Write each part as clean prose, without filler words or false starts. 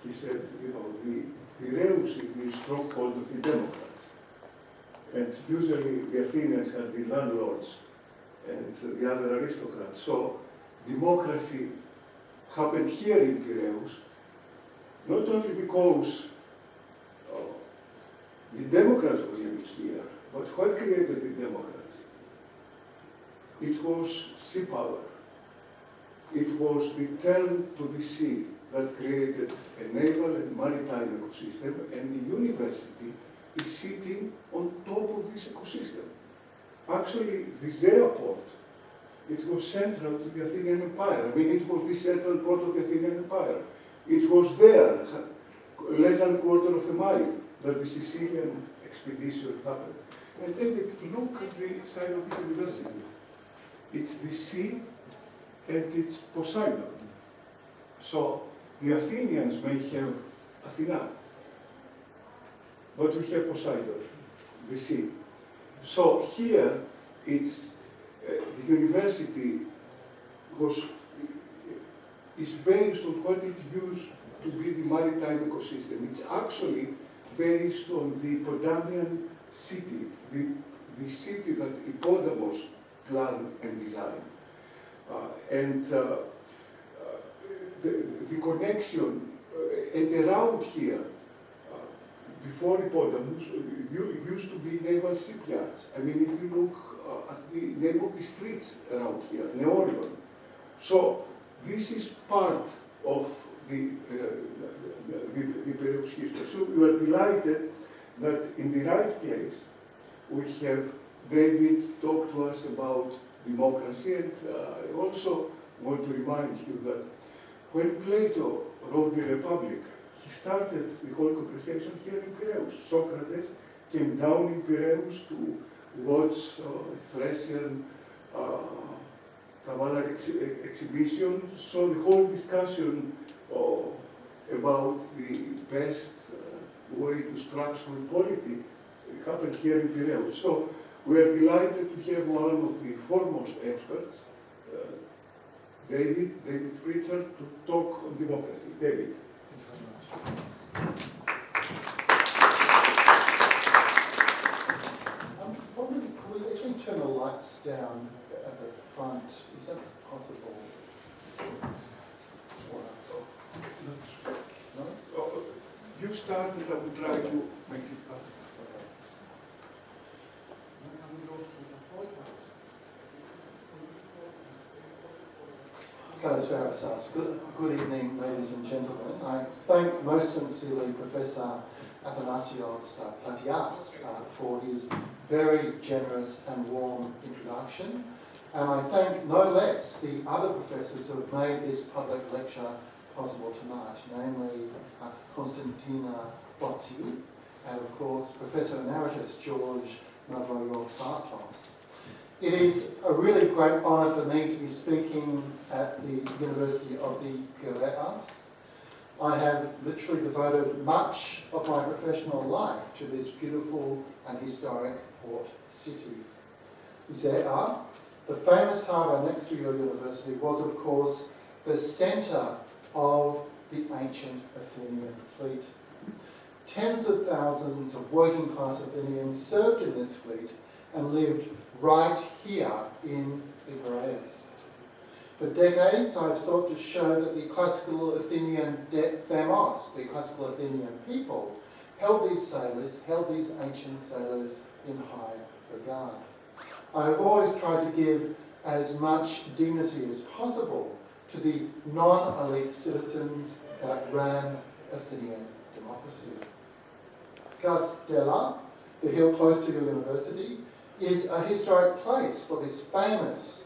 he said, the Piraeus is the stronghold of the Democrats. And usually the Athenians had the landlords and the other aristocrats. So democracy happened here in Piraeus, not only because the Democrats were living here, but what created the Democrats? It was sea power. It was the turn to the sea that created a naval and maritime ecosystem, and the university is sitting on top of this ecosystem. Actually, this airport, it was central to the Athenian Empire. I mean, it was the central port of the Athenian Empire. It was there, less than a quarter of a mile, that the Sicilian expedition happened. And David, look at the side of the university. It's the sea and it's Poseidon. So the Athenians may have Athena, but we have Poseidon, the sea. So here, it's the university is based on what it used to be the maritime ecosystem. It's actually based on the Podamian city, the city that Hippodamos planned and designed. The connection, and around here, before Hippodamos, used to be naval shipyards. I mean, if you look at the name of the streets around here, Neorion. So this is part of the Piraeus history. So we are delighted that in the right place we have David talk to us about democracy, and I also want to remind you that when Plato wrote the Republic, he started the whole conversation here in Piraeus. Socrates came down in Piraeus to watch Thracian cavalry exhibition, so the whole discussion about the best way to structure polity happened here in Piraeus. So we are delighted to have one of the foremost experts, David PRITCHARD, to talk on democracy. David. Thank you very much. Could we actually turn the lights down at the front? Is that possible? No? You start and I will try to make it happen. Good evening, ladies and gentlemen. I thank most sincerely Professor Athanasios Platias for his very generous and warm introduction. And I thank no less the other professors who have made this public lecture possible tonight, namely Konstantina Botsiou, and of course Professor Emeritus George Mavroyopatos. It is a really great honour for me to be speaking at the University of the Piraeus. I have literally devoted much of my professional life to this beautiful and historic port city. Zea, the famous harbour next to your university, was of course the centre of the ancient Athenian fleet. Tens of thousands of working class Athenians served in this fleet and lived right here in the Piraeus. For decades, I've sought to show that the classical Athenian demos, the classical Athenian people, held these ancient sailors in high regard. I have always tried to give as much dignity as possible to the non-elite citizens that ran Athenian democracy. Castella, the hill close to your university, is a historic place for this famous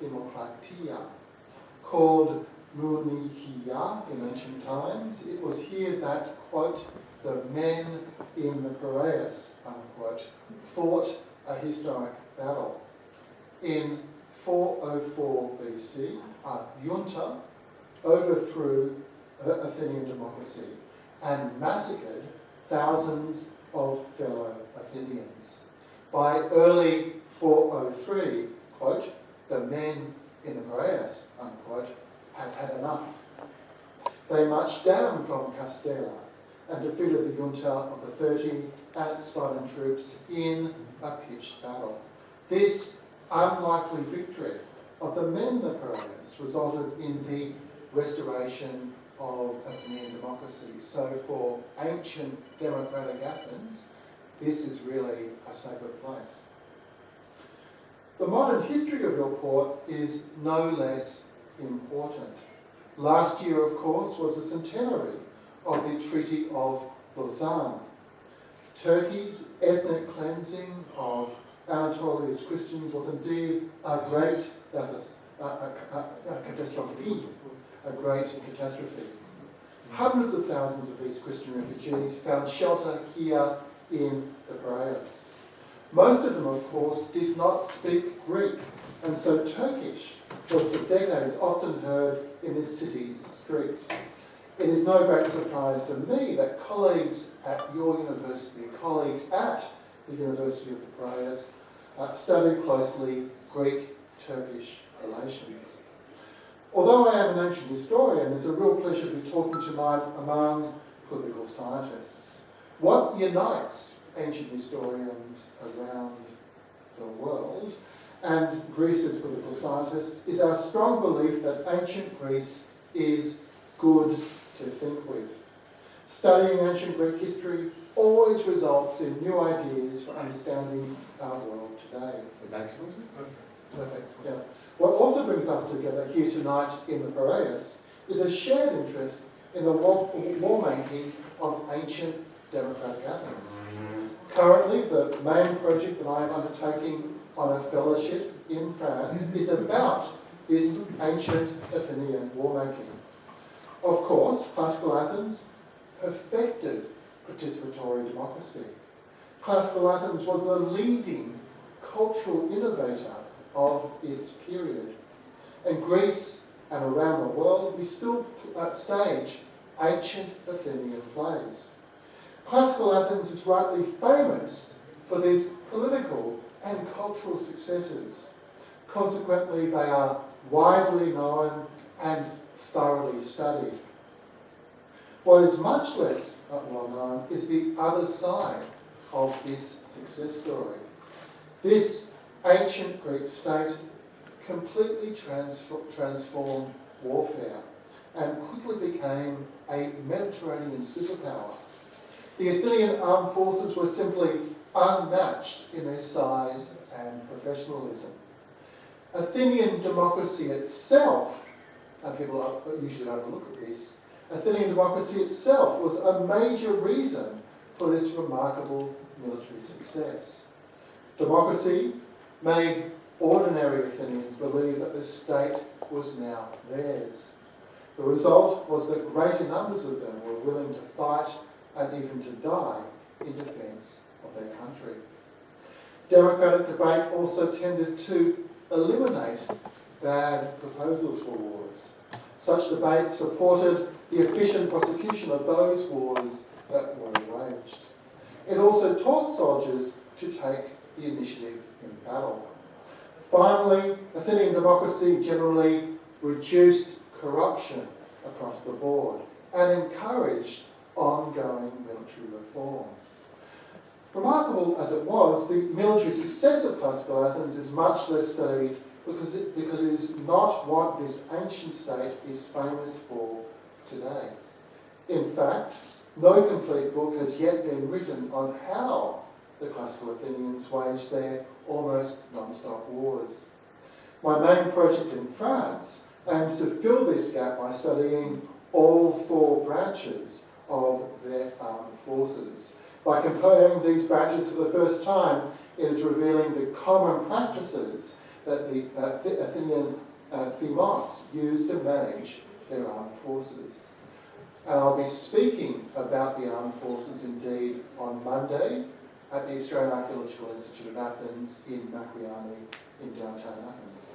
Themocratia, called Munichia in ancient times. It was here that, quote, the men in the Piraeus, unquote, fought a historic battle. In 404 BC, a junta overthrew Athenian democracy and massacred thousands of fellow Athenians. By early 403, quote, the men in the Piraeus, unquote, had had enough. They marched down from Castella and defeated the junta of the 30 and its Spartan troops in a pitched battle. This unlikely victory of the men in the Piraeus resulted in the restoration of Athenian democracy. So for ancient democratic Athens, this is really a sacred place. The modern history of your port is no less important. Last year, of course, was the centenary of the Treaty of Lausanne. Turkey's ethnic cleansing of Anatolia's Christians was indeed a great catastrophe. Hundreds of thousands of these Christian refugees found shelter here in the Piraeus. Most of them, of course, did not speak Greek, and so Turkish was for decades often heard in this city's streets. It is no great surprise to me that colleagues at your university, colleagues at the University of the Piraeus, study closely Greek-Turkish relations. Although I am an ancient historian, it's a real pleasure to be talking tonight among political scientists. What unites ancient historians around the world and Greece's political scientists is our strong belief that ancient Greece is good to think with. Studying ancient Greek history always results in new ideas for understanding our world today. Perfect, yeah. What also brings us together here tonight in the Piraeus is a shared interest in the war-making of ancient democratic Athens. Currently, the main project that I am undertaking on a fellowship in France is about this ancient Athenian war-making. Of course, classical Athens perfected participatory democracy. Classical Athens was the leading cultural innovator of its period. In Greece and around the world, we still stage ancient Athenian plays. Classical Athens is rightly famous for these political and cultural successes. Consequently, they are widely known and thoroughly studied. What is much less well known is the other side of this success story. This ancient Greek state completely transformed warfare and quickly became a Mediterranean superpower. The Athenian armed forces were simply unmatched in their size and professionalism. Athenian democracy itself, and people usually overlook this, Athenian democracy itself was a major reason for this remarkable military success. Democracy made ordinary Athenians believe that the state was now theirs. The result was that greater numbers of them were willing to fight and even to die in defence of their country. Democratic debate also tended to eliminate bad proposals for wars. Such debate supported the efficient prosecution of those wars that were waged. It also taught soldiers to take the initiative in battle. Finally, Athenian democracy generally reduced corruption across the board and encouraged ongoing military reform. Remarkable as it was, the military success of classical Athens is much less studied because it is not what this ancient state is famous for today. In fact, no complete book has yet been written on how the classical Athenians waged their almost non-stop wars. My main project in France aims to fill this gap by studying all four branches of their armed forces. By comparing these branches for the first time, it is revealing the common practices that the Athenian themos used to manage their armed forces. And I'll be speaking about the armed forces indeed on Monday at the Australian Archaeological Institute of Athens in Makriani in downtown Athens.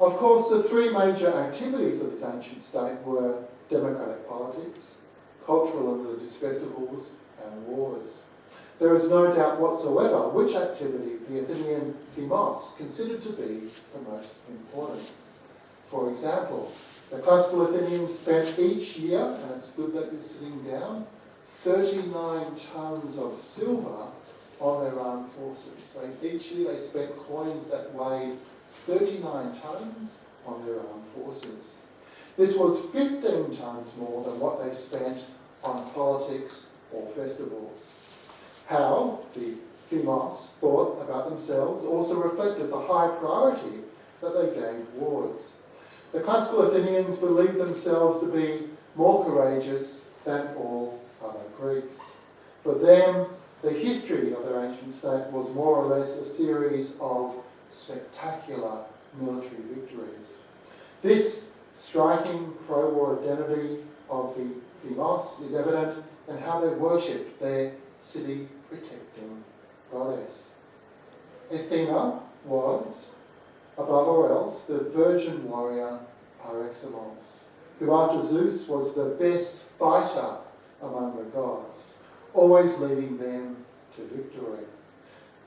Of course, the three major activities of this ancient state were democratic politics, cultural and religious festivals, and wars. There is no doubt whatsoever which activity the Athenian themos considered to be the most important. For example, The classical Athenians spent each year, and it's good that you're sitting down, 39 tons of silver on their armed forces. So each year they spent coins that weighed 39 tons on their armed forces. This was 15 tons more than what they spent on politics or festivals. How the Themos thought about themselves also reflected the high priority that they gave wars. The classical Athenians believed themselves to be more courageous than all other Greeks. For them, the history of their ancient state was more or less a series of spectacular military victories. This striking pro-war identity of the Themos is evident in how they worshipped their city-protecting goddess. Athena was, above all else, the virgin warrior par excellence, who after Zeus was the best fighter among the gods, always leading them to victory.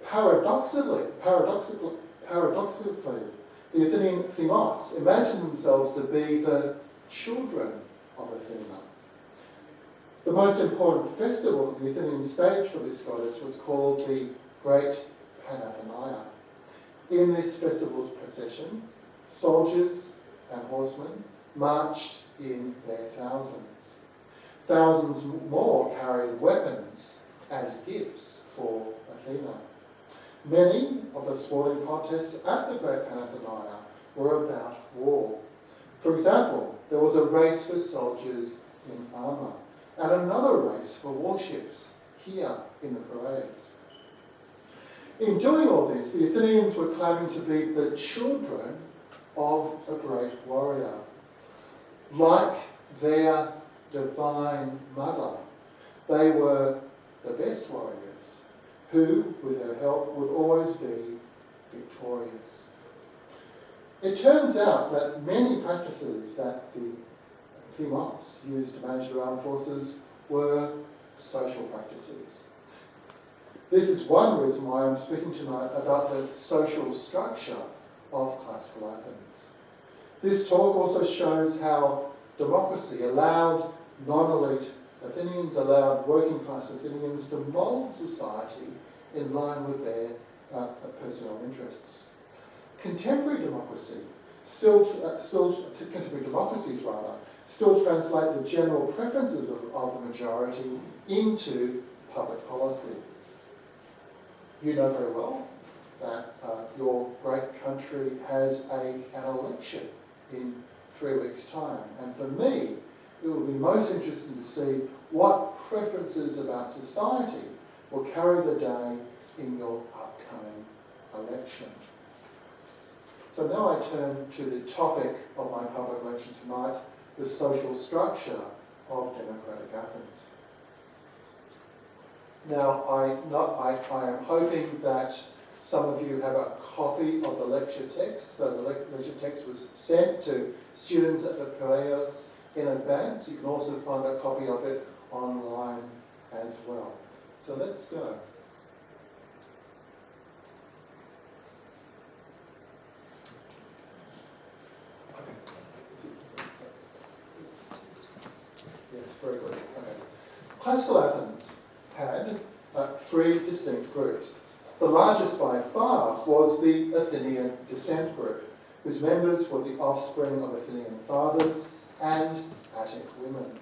Paradoxically, the Athenian Themos imagined themselves to be the children of Athena. The most important festival that the Athenians staged for this goddess was called the Great Panathenaia. In this festival's procession, soldiers and horsemen marched in their thousands. Thousands more carried weapons as gifts for Athena. Many of the sporting contests at the Great Panathenaia were about war. For example, there was a race for soldiers in armour, and another race for warships here in the Piraeus. In doing all this, the Athenians were claiming to be the children of a great warrior. Like their divine mother, they were the best warriors, who, with her help, would always be victorious. It turns out that many practices that the Themos used to manage their armed forces were social practices. This is one reason why I'm speaking tonight about the social structure of classical Athens. This talk also shows how democracy allowed non-elite Athenians, allowed working class Athenians to mould society in line with their personal interests. Contemporary democracies still translate the general preferences of the majority into public policy. You know very well that your great country has an election in 3 weeks' time. And for me, it will be most interesting to see what preferences about society will carry the day in your upcoming election. So now I turn to the topic of my public lecture tonight, the social structure of democratic Athens. Now, I am hoping that some of you have a copy of the lecture text. So the lecture text was sent to students at the Piraeus in advance. You can also find a copy of it online as well. So let's go. Yes, very good. Okay. Classical Athens had 3 distinct groups. The largest by far was the Athenian descent group, whose members were the offspring of Athenian fathers and Attic women.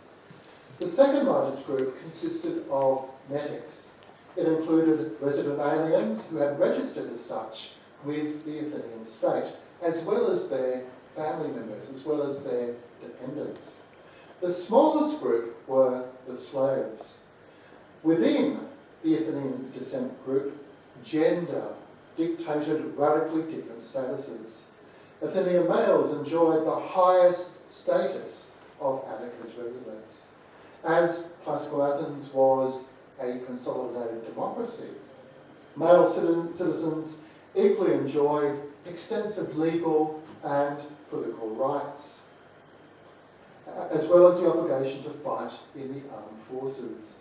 The second largest group consisted of metics. It included resident aliens who had registered as such with the Athenian state, as well as their family members, as well as their dependents. The smallest group were the slaves. Within the Athenian descent group, gender dictated radically different statuses. Athenian males enjoyed the highest status of Atticus residents. As classical Athens was a consolidated democracy, male citizens equally enjoyed extensive legal and political rights, as well as the obligation to fight in the armed forces.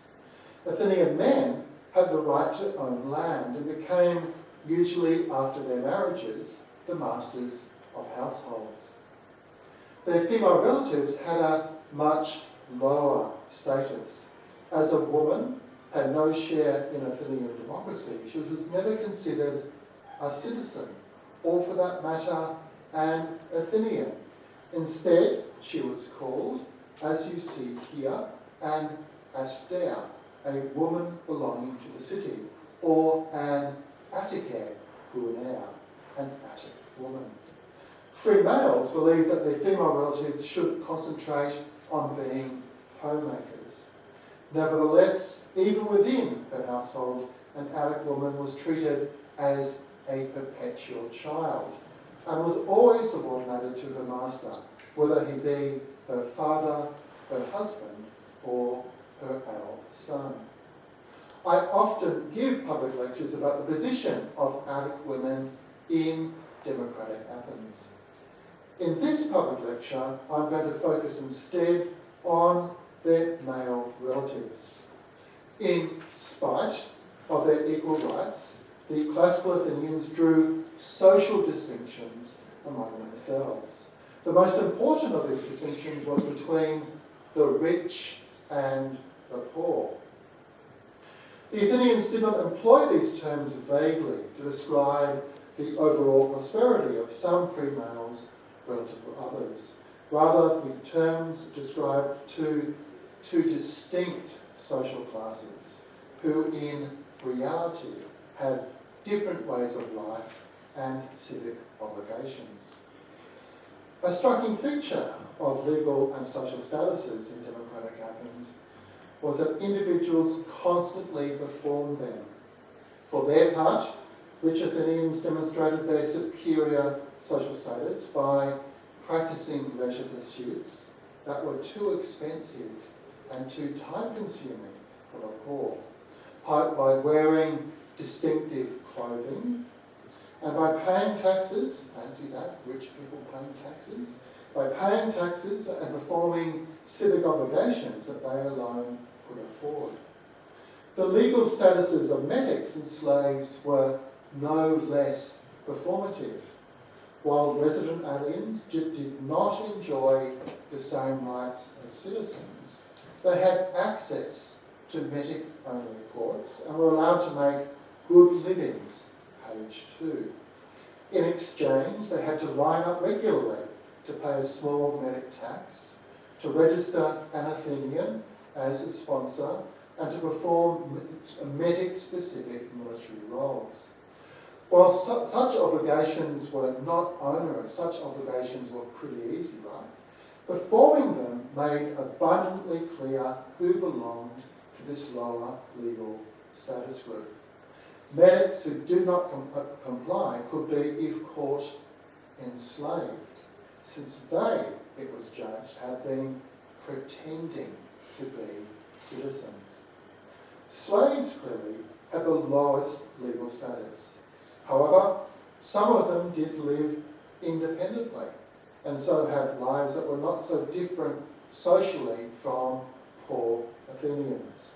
Athenian men had the right to own land and became, usually after their marriages, the masters of households. their female relatives had a much lower status. As a woman, had no share in Athenian democracy. She was never considered a citizen, or for that matter, an Athenian. Instead, she was called, as you see here, an Aster, a woman belonging to the city, or an Attike Guinea, an Attic woman. Free males believed that their female relatives should concentrate on being homemakers. Nevertheless, even within her household, an Attic woman was treated as a perpetual child and was always subordinated to her master, whether he be her father, her husband, or her adult son. I often give public lectures about the position of Attic women in democratic Athens. In this public lecture, I'm going to focus instead on their male relatives. In spite of their equal rights, the classical Athenians drew social distinctions among themselves. The most important of these distinctions was between the rich and the poor. The Athenians did not employ these terms vaguely to describe the overall prosperity of some free males relative to others. Rather, the terms described two distinct social classes who in reality had different ways of life and civic obligations. A striking feature of legal and social statuses in democratic Athens was that individuals constantly performed them. For their part, rich Athenians demonstrated their superior social status by practicing leisure pursuits that were too expensive and too time-consuming for the poor, by wearing distinctive clothing, and by paying taxes, fancy that, rich people paying taxes, by paying taxes and performing civic obligations that they alone could afford. The legal statuses of metics and slaves were no less performative. While resident aliens did not enjoy the same rights as citizens, they had access to metic-only courts and were allowed to make good livings, page 2. In exchange, they had to line up regularly to pay a small metic tax, to register an Athenian as a sponsor, and to perform metic-specific military roles. While such obligations were not onerous, such obligations were pretty easy, right? Performing them made abundantly clear who belonged to this lower legal status group. Medics who do not comply could be, if caught, enslaved, since they, it was judged, had been pretending to be citizens. Slaves, clearly, had the lowest legal status. However, some of them did live independently, and so had lives that were not so different socially from poor Athenians.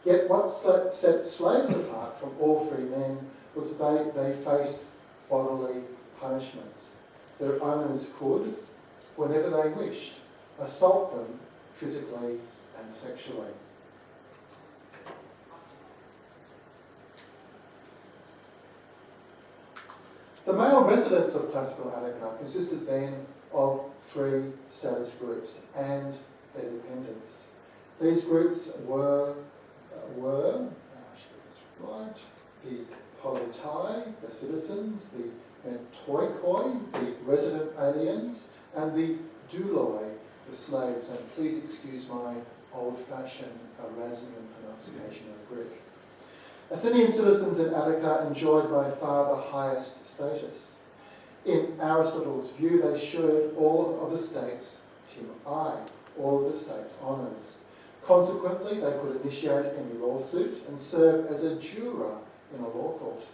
Yet what set slaves apart from all free men was they faced bodily punishments. Their owners could, whenever they wished, assault them physically and sexually. The male residents of classical Attica consisted then of three status groups and their dependents. These groups were the politai, the citizens, the toikoi, the resident aliens, and the douloi, the slaves. And please excuse my old-fashioned Erasmian pronunciation of Greek. Athenian citizens in Attica enjoyed by far the highest status. In Aristotle's view, they shared all of the state's timai, all of the state's honours. Consequently, they could initiate any lawsuit and serve as a juror in a law court.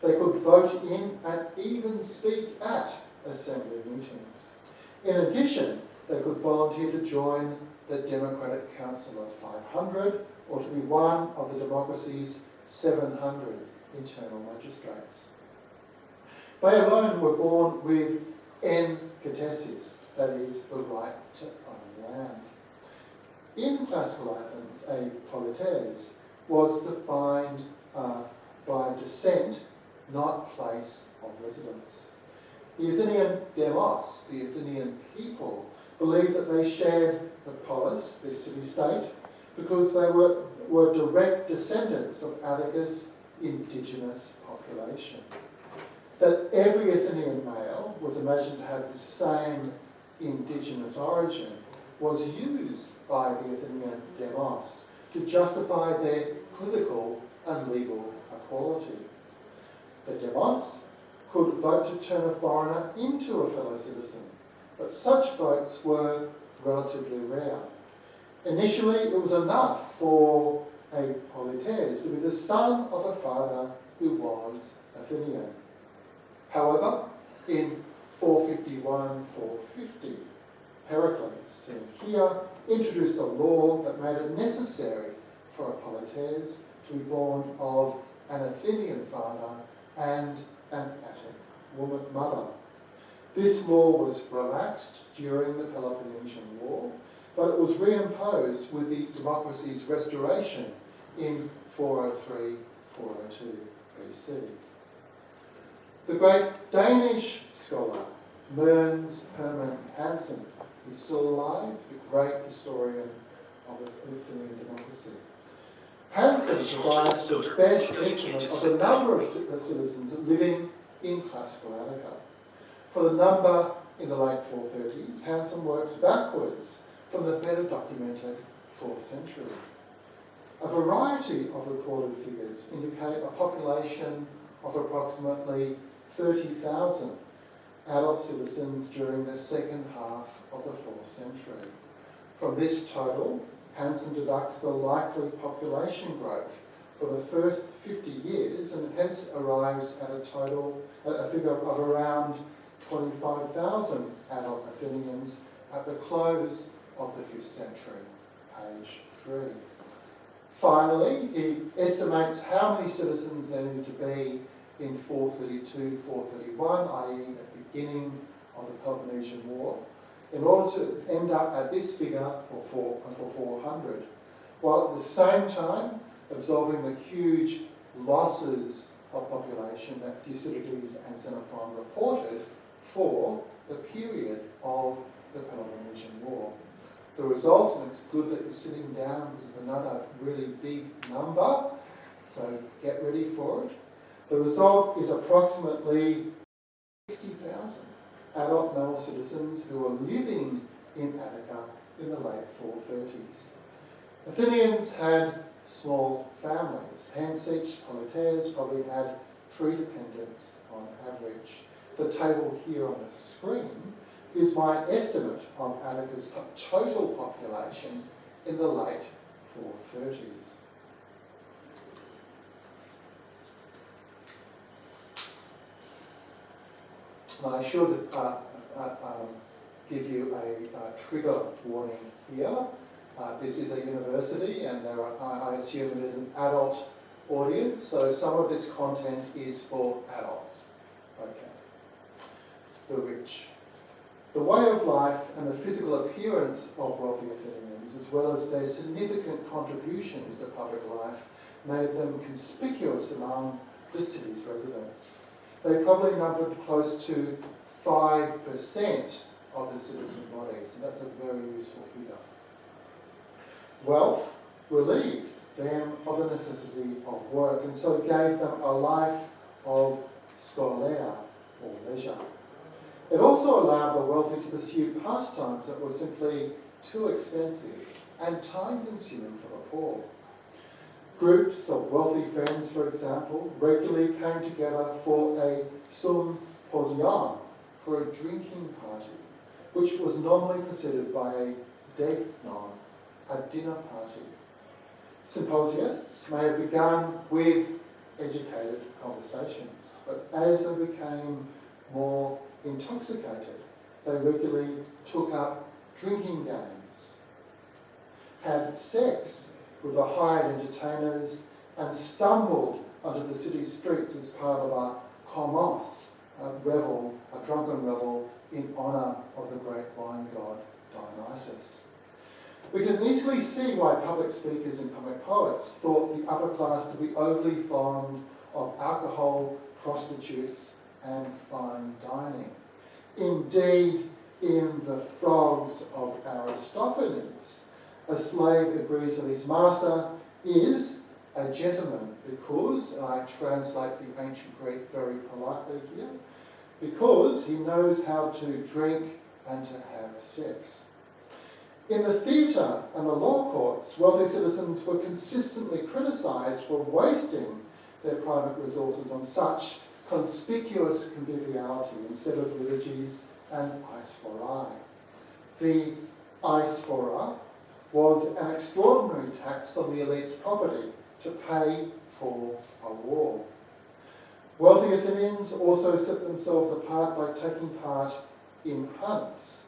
They could vote in and even speak at assembly meetings. In addition, they could volunteer to join the Democratic Council of 500 or to be one of the democracy's 700 internal magistrates. They alone were born with en katesis, that is, the right to own land. In classical Athens, a polites was defined by descent, not place of residence. The Athenian demos, the Athenian people, believed that they shared the polis, the city-state, because they were direct descendants of Attica's indigenous population. That every Athenian male was imagined to have the same indigenous origin was used by the Athenian demos to justify their political and legal equality. The demos could vote to turn a foreigner into a fellow citizen, but such votes were relatively rare. Initially, it was enough for a polites to be the son of a father who was Athenian. However, in 451-450, Pericles, seen here, introduced a law that made it necessary for a polites to be born of an Athenian father and an Attic woman mother. This law was relaxed during the Peloponnesian War, but it was reimposed with the democracy's restoration in 403-402 BC. The great Danish scholar Mogens Herman Hansen is still alive, the great historian of Athenian democracy. Hansen provides the best estimate of the number of citizens living in classical Attica. For the number in the late 430s, Hansen works backwards from the better documented 4th century. A variety of recorded figures indicate a population of approximately 30,000 adult citizens during the second half of the 4th century. From this total, Hansen deducts the likely population growth for the first 50 years and hence arrives at a figure of around 25,000 adult Athenians at the close of the 5th century, page 3. Finally, he estimates how many citizens there need to be in 432-431, i.e. at the beginning of the Peloponnesian War, in order to end up at this figure for 400, while at the same time absorbing the huge losses of population that Thucydides and Xenophon reported for the period of the Peloponnesian War. The result, and it's good that you're sitting down because it's another really big number, so get ready for it. The result is approximately 60,000 adult male citizens who are living in Attica in the late 430s. Athenians had small families, hence each polites probably had 3 dependents on average. The table here on the screen is my estimate of Attica's total population in the late 430s. I should give you a trigger warning here. This is a university and I assume it is an adult audience, so some of this content is for adults. Okay. The rich. The way of life and the physical appearance of wealthy Athenians, as well as their significant contributions to public life, made them conspicuous among the city's residents. They probably numbered close to 5% of the citizen body, so that's a very useful figure. Wealth relieved them of the necessity of work, and so gave them a life of scolia, or leisure. It also allowed the wealthy to pursue pastimes that were simply too expensive and time-consuming for the poor. Groups of wealthy friends, for example, regularly came together for a symposion, for a drinking party, which was normally preceded by a deipnon, a dinner party. Symposiasts may have begun with educated conversations, but as they became more intoxicated, they regularly took up drinking games, had sex with the hired entertainers, and stumbled onto the city streets as part of a komos, a drunken revel in honour of the great wine god Dionysus. We can easily see why public speakers and public poets thought the upper class to be overly fond of alcohol, prostitutes, and fine dining. Indeed, in the Frogs of Aristophanes, a slave agrees that his master is a gentleman because, and I translate the ancient Greek very politely here, because he knows how to drink and to have sex. In the theatre and the law courts, wealthy citizens were consistently criticised for wasting their private resources on such conspicuous conviviality instead of liturgies and aisphora. The aisphora was an extraordinary tax on the elite's property to pay for a war. Wealthy Athenians also set themselves apart by taking part in hunts,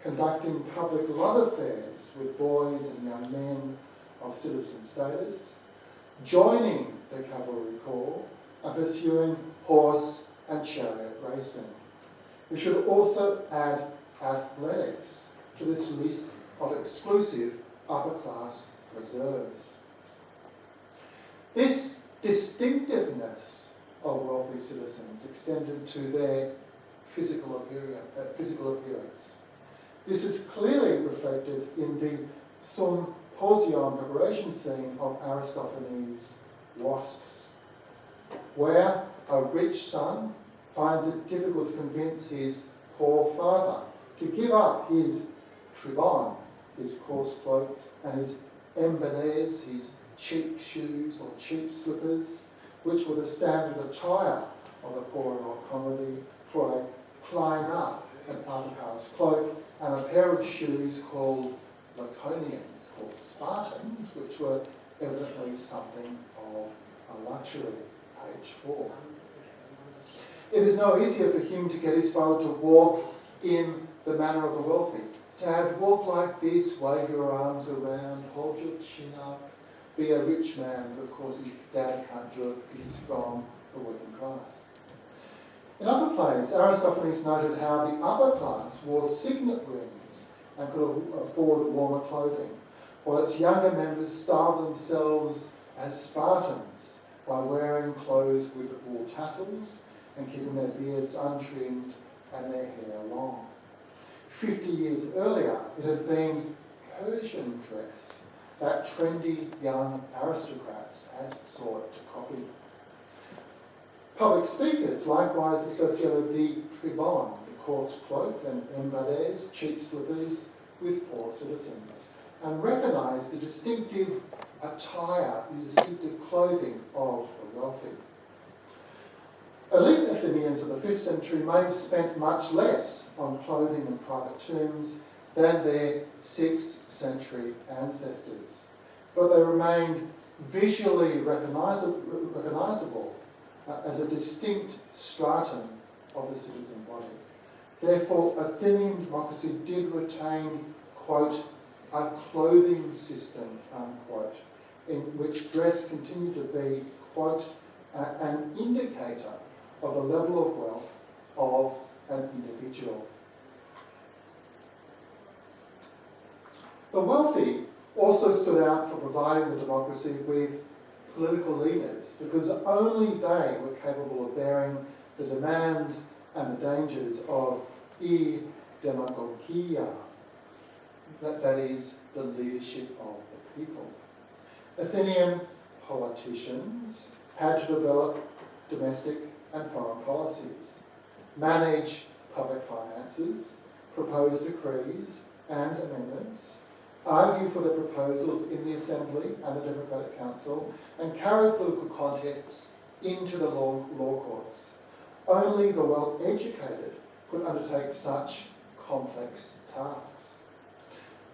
conducting public love affairs with boys and young men of citizen status, joining the cavalry corps, and pursuing horse and chariot racing. We should also add athletics to this list of exclusive upper-class reserves. This distinctiveness of wealthy citizens extended to their physical appearance. This is clearly reflected in the symposium preparation scene of Aristophanes' Wasps, where a rich son finds it difficult to convince his poor father to give up his tribon, his coarse cloak, and his embades, his cheap shoes or cheap slippers, which were the standard attire of the poorer comedy, for a climb up an upper-class cloak and a pair of shoes called Laconians, called Spartans, which were evidently something of a luxury. Page 4. It is no easier for him to get his father to walk in the manner of the wealthy. Dad, walk like this, wave your arms around, hold your chin up, be a rich man. But of course his dad can't do it because he's from the working class. In other plays, Aristophanes noted how the upper class wore signet rings and could afford warmer clothing, while its younger members styled themselves as Spartans by wearing clothes with wool tassels and keeping their beards untrimmed and their hair long. 50 years earlier, it had been Persian dress that trendy young aristocrats had sought to copy. Public speakers likewise associated the tribon, the coarse cloak, and embades, cheap slippers, with poor citizens, and recognised the distinctive attire, the distinctive clothing of the wealthy. Elite Athenians of the 5th century may have spent much less on clothing and private tombs than their 6th century ancestors, but they remained visually recognisable as a distinct stratum of the citizen body. Therefore, Athenian democracy did retain, quote, a clothing system, unquote, in which dress continued to be, quote, an indicator of the level of wealth of an individual. The wealthy also stood out for providing the democracy with political leaders because only they were capable of bearing the demands and the dangers of demagogia, that is, the leadership of the people. Athenian politicians had to develop domestic and foreign policies, manage public finances, propose decrees and amendments, argue for the proposals in the Assembly and the Democratic Council, and carry political contests into the law courts. Only the well-educated could undertake such complex tasks.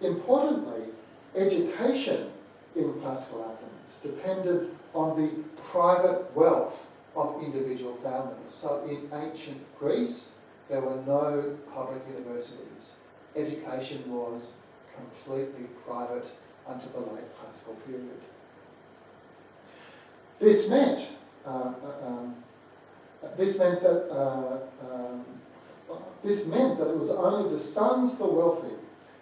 Importantly, education in classical Athens depended on the private wealth of individual families. So in ancient Greece, there were no public universities. Education was completely private until the late classical period. This meant This meant that it was only the sons of the wealthy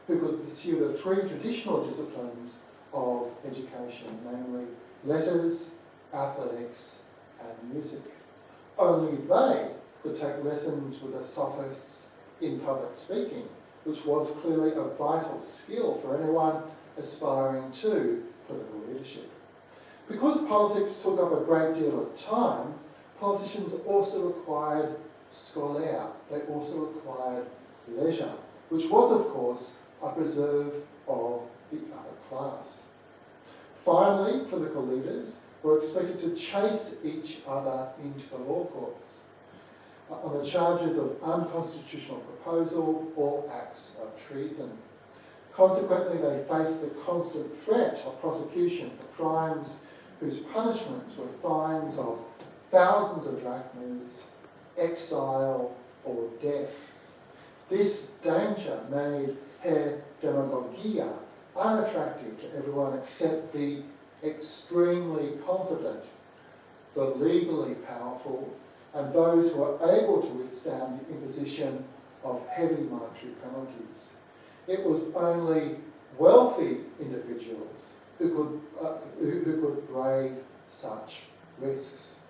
who could pursue the three traditional disciplines of education, namely letters, athletics, and music. Only they could take lessons with the sophists in public speaking, which was clearly a vital skill for anyone aspiring to political leadership. Because politics took up a great deal of time, politicians also required scolaire, they also required leisure, which was, of course, a preserve of the upper class. Finally, political leaders were expected to chase each other into the law courts on the charges of unconstitutional proposal or acts of treason. Consequently, they faced the constant threat of prosecution for crimes whose punishments were fines of thousands of drachmas, exile, or death. This danger made her demagogia unattractive to everyone except the extremely confident, the legally powerful, and those who were able to withstand the imposition of heavy monetary penalties. It was only wealthy individuals who could brave such risks.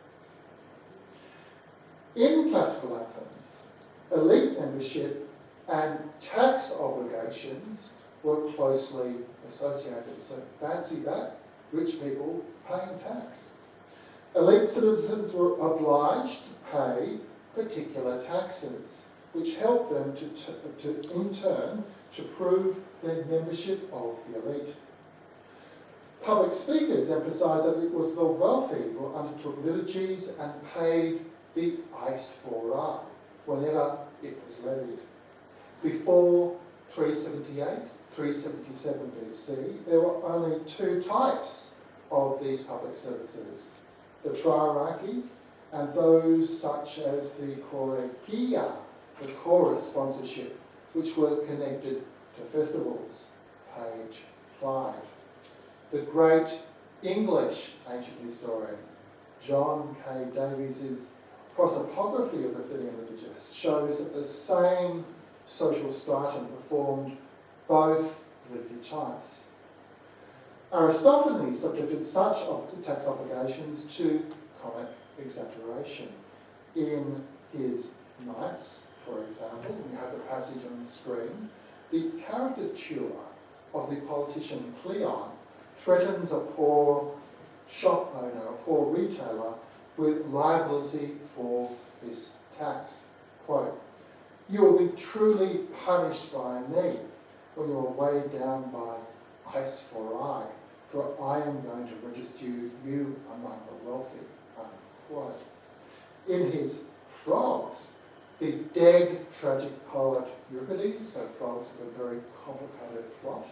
In classical Athens, elite membership and tax obligations were closely associated. So fancy that, rich people paying tax. Elite citizens were obliged to pay particular taxes, which helped them to in turn to prove their membership of the elite. Public speakers emphasised that it was the wealthy who undertook liturgies and paid the eisphora whenever it was levied. Before 378, 377 BC, there were only two types of these public services, the triarchy and those such as the choregia, the chorus sponsorship, which were connected to festivals. Page 5. The great English ancient historian, John K. Davies's prosopography of Athenian liturgists shows that the same social stratum performed both liturgy types. Aristophanes subjected such tax obligations to comic exaggeration. In his Nantes, for example, we have the passage on the screen, the caricature of the politician Cleon threatens a poor shop owner, a poor retailer, with liability for this tax. Quote, "You will be truly punished by me when you are weighed down by eisphora, for I am going to register you among the wealthy." Unquote. In his Frogs, the dead tragic poet Euripides, so Frogs have a very complicated plot.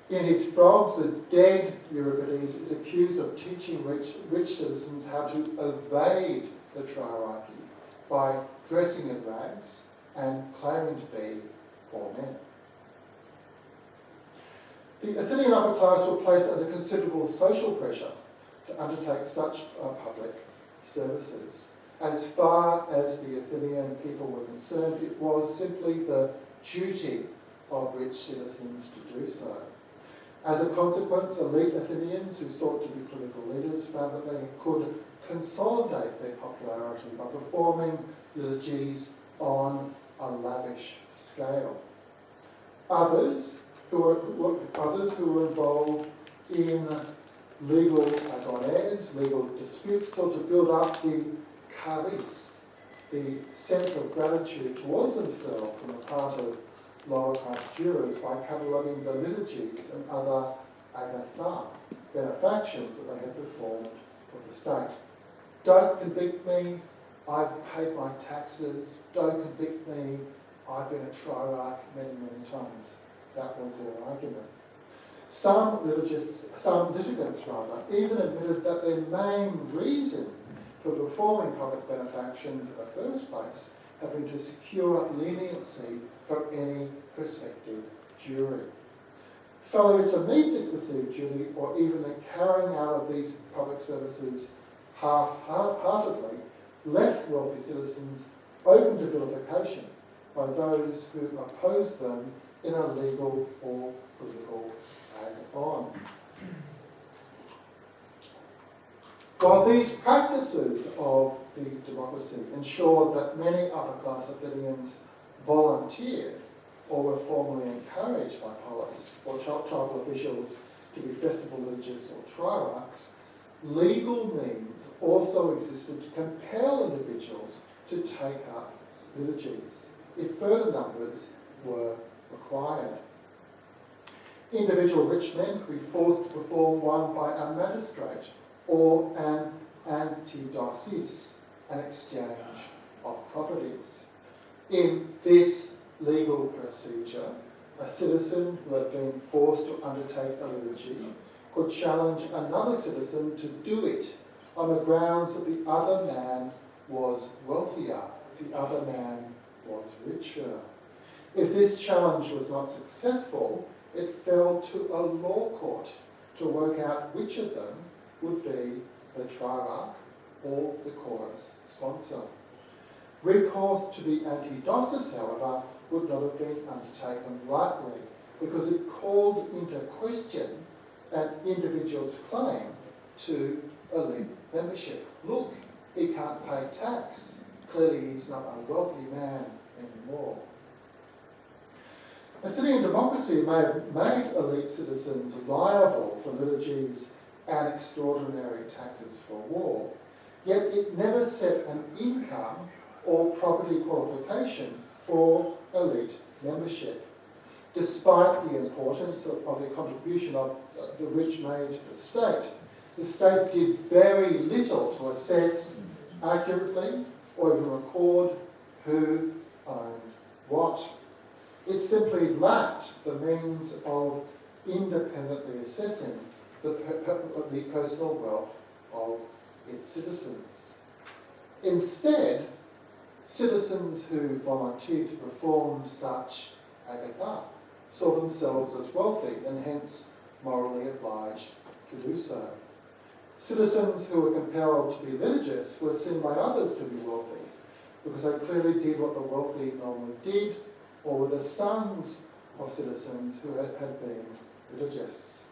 In his Frogs, the dead Euripides is accused of teaching rich citizens how to evade the triarchy by dressing in rags and claiming to be poor men. The Athenian upper class were placed under considerable social pressure to undertake such public services. As far as the Athenian people were concerned, it was simply the duty of rich citizens to do so. As a consequence, elite Athenians who sought to be political leaders found that they could consolidate their popularity by performing liturgies on a lavish scale. Others who were involved in legal agones, legal disputes, sought to build up the charis, the sense of gratitude towards themselves on the part of lower class jurors by cataloguing the liturgies and other agatha, benefactions that they had performed for the state. Don't convict me, I've paid my taxes. Don't convict me, I've been a triarch many, many times. That was their argument. Some litigants even admitted that their main reason for performing public benefactions in the first place had been to secure leniency for any prospective jury. Failure to meet this perceived duty, or even the carrying out of these public services half-heartedly, left wealthy citizens open to vilification by those who opposed them in a legal or political add-on. While these practices of the democracy ensured that many upper-class Athenians volunteered or were formally encouraged by polis or tribal officials to be festival liturgists or triarchs, legal means also existed to compel individuals to take up liturgies if further numbers were required. Individual rich men could be forced to perform one by a magistrate or an antidosis, an exchange of properties. In this legal procedure, a citizen who had been forced to undertake a liturgy could challenge another citizen to do it on the grounds that the other man was wealthier, the other man was richer. If this challenge was not successful, it fell to a law court to work out which of them would be the triarch or the chorus sponsor. Recourse to the antidosis, however, would not have been undertaken lightly because it called into question an individual's claim to elite membership. Look, he can't pay tax. Clearly he's not a wealthy man anymore. Athenian democracy may have made elite citizens liable for liturgies and extraordinary taxes for war, yet it never set an income or property qualification for elite membership. Despite the importance of the contribution of the rich made to the state did very little to assess accurately or even record who owned what. It simply lacked the means of independently assessing the personal wealth of its citizens. Instead, citizens who volunteered to perform such agatha saw themselves as wealthy and hence morally obliged to do so. Citizens who were compelled to be liturgists were seen by others to be wealthy because they clearly did what the wealthy normally did, or were the sons of citizens who had been liturgists.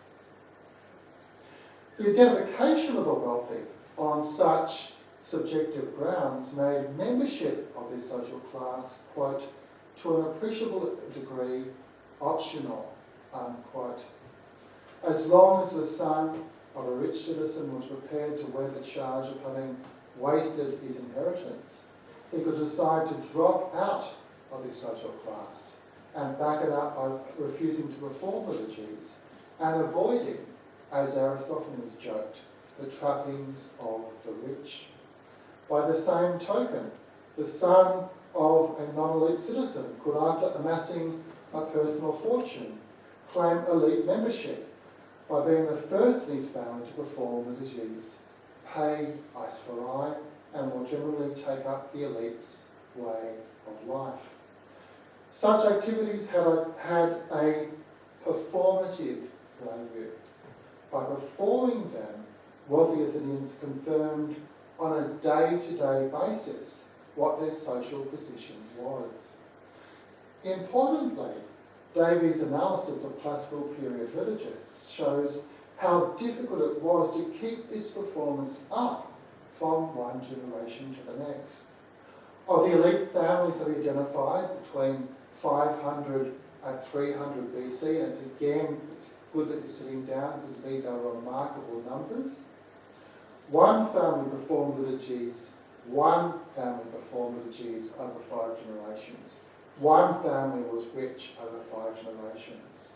The identification of the wealthy on such subjective grounds made membership of this social class, quote, to an appreciable degree optional, unquote. As long as the son of a rich citizen was prepared to wear the charge of having wasted his inheritance, he could decide to drop out of this social class and back it up by refusing to perform liturgies and avoiding, as Aristophanes joked, the trappings of the rich. By the same token, the son of a non-elite citizen could, after amassing a personal fortune, claim elite membership by being the first in his family to perform liturgies, pay ice for eye, and more generally take up the elite's way of life. Such activities had a performative value. By performing them, wealthy Athenians confirmed on a day-to-day basis what their social position was. Importantly, Davies' analysis of classical period liturgists shows how difficult it was to keep this performance up from one generation to the next. Of the elite families that he identified between 500 and 300 BC, and it's good that you're sitting down because these are remarkable numbers. One family performed liturgies over 5 generations. One family was rich over 5 generations.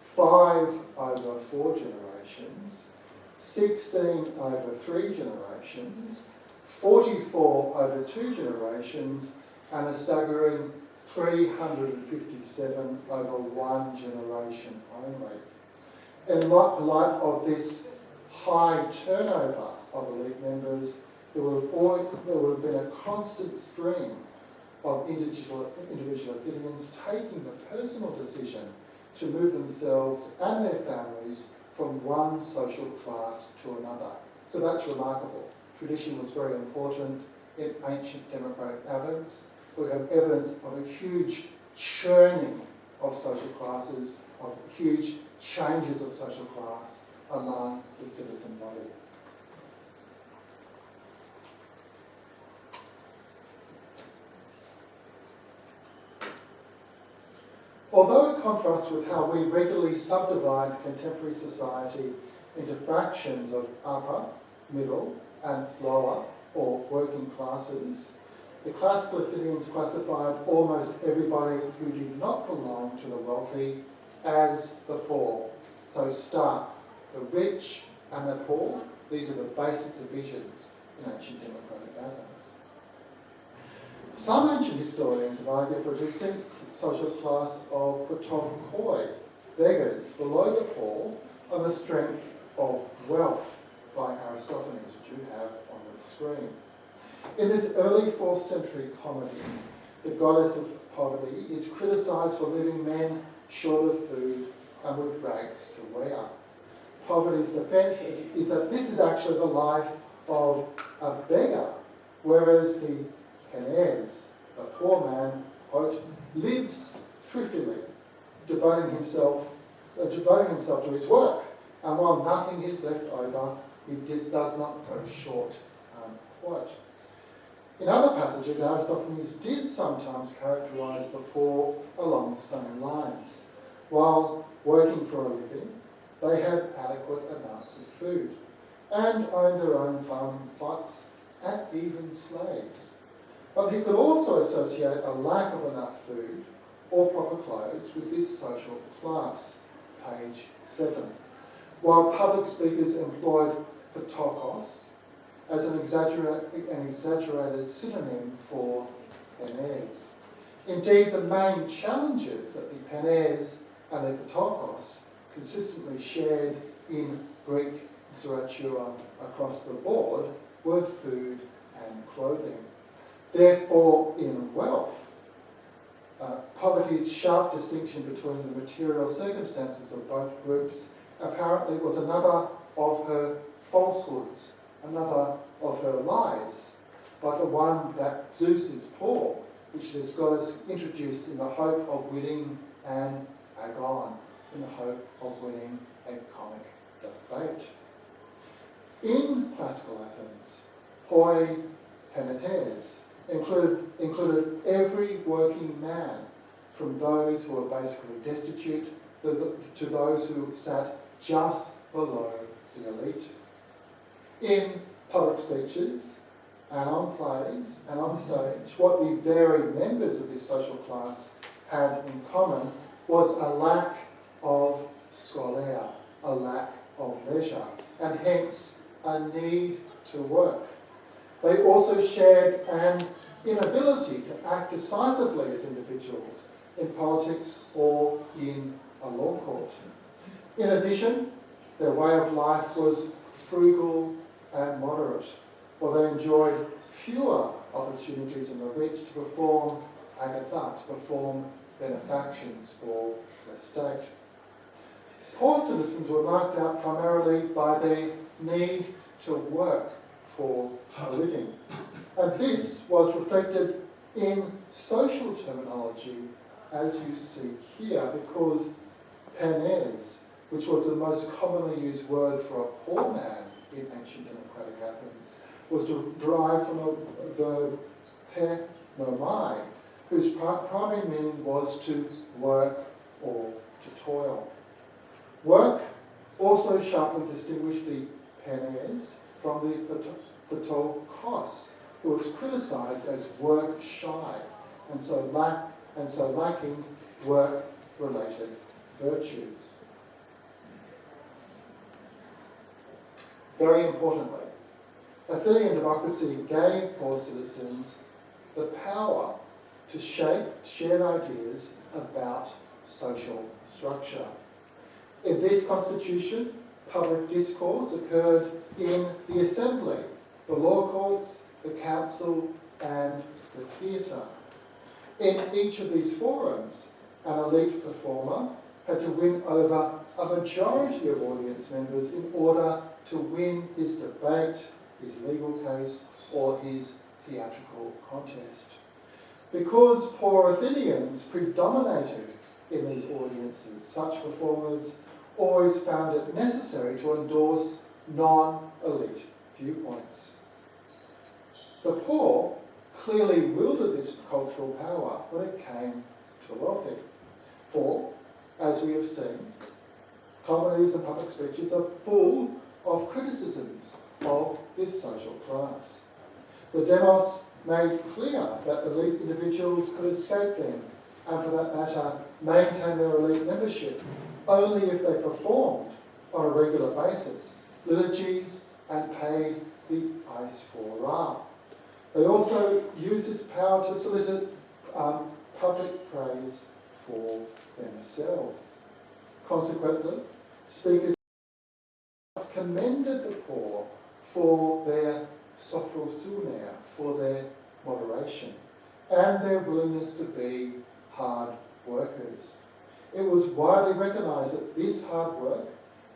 5 over 4 generations. 16 over 3 generations. 44 over 2 generations. And a staggering 357 over 1 generation only. In light of this high turnover of elite members, there would have been a constant stream of individual Athenians taking the personal decision to move themselves and their families from one social class to another. So that's remarkable. Tradition was very important, in ancient democratic Athens. We have evidence of a huge churning of social classes, of huge changes of social class among the citizen body. Although it contrasts with how we regularly subdivide contemporary society into fractions of upper, middle, and lower, or working classes, the classical Athenians classified almost everybody who did not belong to the wealthy as the poor. So stark, the rich and the poor, these are the basic divisions in ancient democratic Athens. Some ancient historians have argued for a distinct social class of ptochoi, beggars below the poor, on the strength of wealth, by Aristophanes, which you have on the screen. In this early 4th century comedy, the goddess of poverty is criticised for leaving men short of food and with rags to wear. Poverty's defence is that this is actually the life of a beggar, whereas the Penes, the poor man, quote, lives thriftily, devoting himself to his work, and while nothing is left over, he does not go short, quote. In other passages, Aristophanes did sometimes characterise the poor along the same lines. While working for a living, they had adequate amounts of food and owned their own farming plots and even slaves. But he could also associate a lack of enough food or proper clothes with this social class, page 7. While public speakers employed ptokos as an exaggerated synonym for Penes. Indeed, the main challenges that the Penes and the ptokos consistently shared in Greek literature across the board were food and clothing. Therefore, in wealth, poverty's sharp distinction between the material circumstances of both groups apparently was another of her falsehoods, another of her lies, like the one that Zeus is poor, which this goddess introduced in the hope of winning an agon, in the hope of winning a comic debate. In classical Athens, hoi penetes included every working man, from those who were basically destitute to those who sat just below the elite. In public speeches and on plays and on stage, what the varied members of this social class had in common was a lack of scholia, a lack of leisure, and hence a need to work. They also shared an inability to act decisively as individuals in politics or in a law court. In addition, their way of life was frugal and moderate, while they enjoyed fewer opportunities than the rich to perform agatha, to perform benefactions for the state. Poor citizens were marked out primarily by their need to work for a living. And this was reflected in social terminology, as you see here, because penes, which was the most commonly used word for a poor man in ancient democratic Athens, was derived from the verb penomai, whose primary meaning was to work or to toil. Work also sharply distinguished the penes from the ptokos, who was criticised as work shy and so lacking work-related virtues. Very importantly, Athenian democracy gave poor citizens the power to shape shared ideas about social structure. In this constitution, public discourse occurred in the assembly, the law courts, the council, and the theatre. In each of these forums, an elite performer had to win over a majority of audience members in order to win his debate, his legal case, or his theatrical contest. Because poor Athenians predominated in these audiences, such performers always found it necessary to endorse non-elite viewpoints. The poor clearly wielded this cultural power when it came to the wealthy. For, as we have seen, comedies and public speeches are full of criticisms of this social class. The demos made clear that elite individuals could escape them, and for that matter, maintain their elite membership only if they performed on a regular basis, liturgies, and paid the eisphora. They also used this power to solicit public praise for themselves. Consequently, speakers commended the poor for their sophrosune, for their moderation, and their willingness to be hard workers. It was widely recognised that this hard work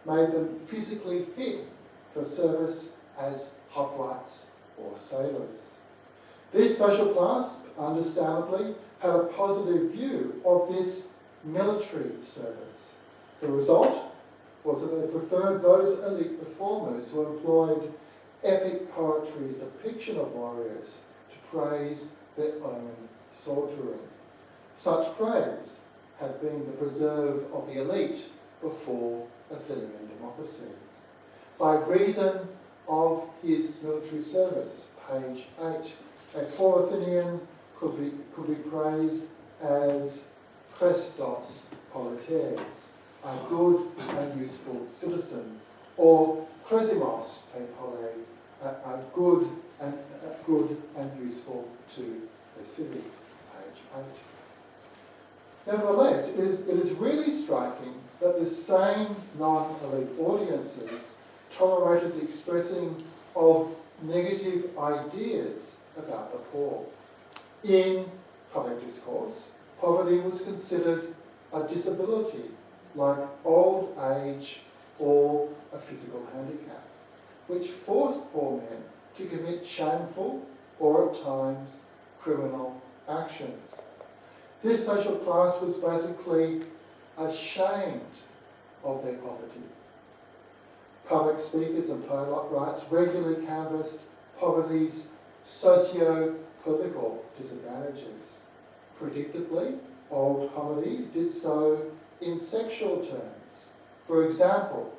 made them physically fit for service as hoplites or sailors. This social class, understandably, had a positive view of this military service. The result was that they preferred those elite performers who employed epic poetry's depiction of warriors to praise their own soldiering. Such praise had been the preserve of the elite before Athenian democracy. By reason of his military service, page 8, a poor Athenian could be praised as Christos polites, a good and useful citizen, or Kresimos pole, a good and useful to the city, page 8. Nevertheless, it is really striking that the same non-elite audiences tolerated the expressing of negative ideas about the poor. In public discourse, poverty was considered a disability, like old age or a physical handicap, which forced poor men to commit shameful or at times criminal actions. This social class was basically ashamed of their poverty. Public speakers and playwrights regularly canvassed poverty's socio-political disadvantages. Predictably, old comedy did so in sexual terms. For example,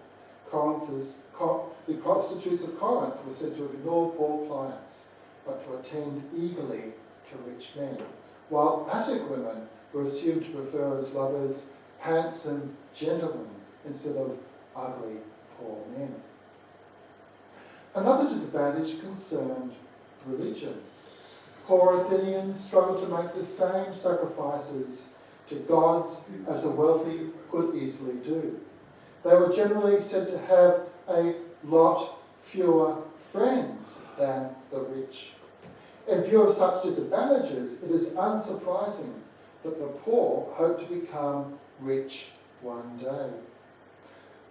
the prostitutes of Corinth were said to ignore poor clients, but to attend eagerly to rich men, while Attic women were assumed to prefer as lovers handsome gentlemen instead of ugly poor men. Another disadvantage concerned religion. Poor Athenians struggled to make the same sacrifices to gods as the wealthy could easily do. They were generally said to have a lot fewer friends than the rich. In view of such disadvantages, it is unsurprising that the poor hoped to become rich one day.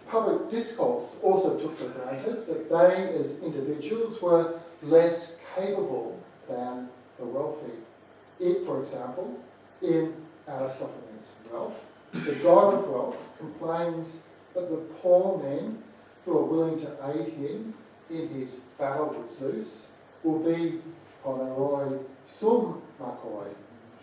Public discourse also took for granted that they, as individuals, were less capable than the wealthy. For example, in Aristophanes' Wealth, the god of wealth complains that the poor men who are willing to aid him in his battle with Zeus will be poneroi sum makoi,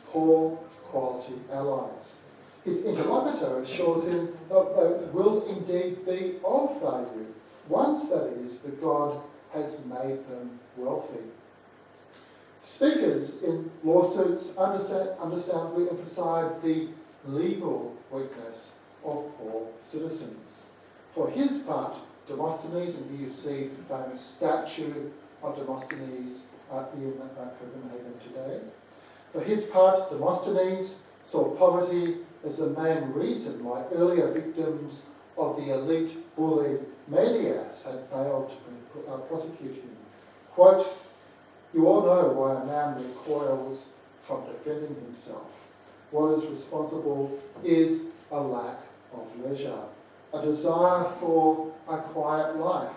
poor quality allies. His interlocutor assures him that they will indeed be of value, once, that is, the god has made them wealthy. Speakers in lawsuits understandably emphasised the legal weakness of poor citizens. For his part, Demosthenes, and here you see the famous statue of Demosthenes in Copenhagen today. For his part, Demosthenes saw poverty as the main reason why earlier victims of the elite bully Melias had failed to prosecute him. Quote, "You all know why a man recoils from defending himself. What is responsible is a lack of leisure, a desire for a quiet life,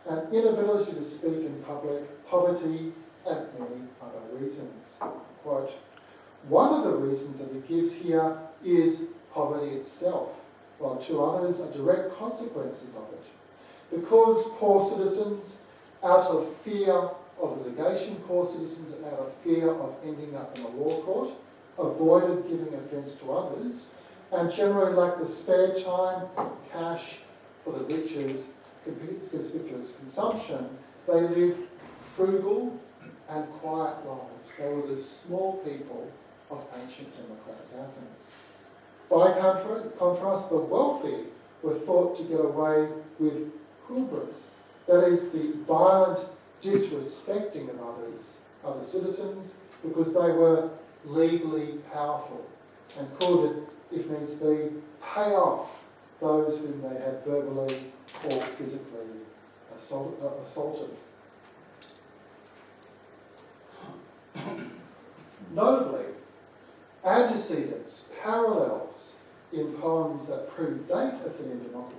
an inability to speak in public, poverty, and many other reasons. Quote, one of the reasons that it gives here is poverty itself, while two others are direct consequences of it. Because poor citizens, out of fear of litigation, poor citizens out of fear of ending up in a law court, avoided giving offence to others, and generally lacked the spare time and cash for the rich's conspicuous consumption, they lived frugal and quiet lives. They were the small people of ancient democratic Athens. By contrast, the wealthy were thought to get away with hubris, that is, the violent disrespecting of others, other citizens, because they were legally powerful and could, if needs be, pay off those whom they had verbally or physically assaulted. Notably, antecedents, parallels in poems that predate Athenian democracy.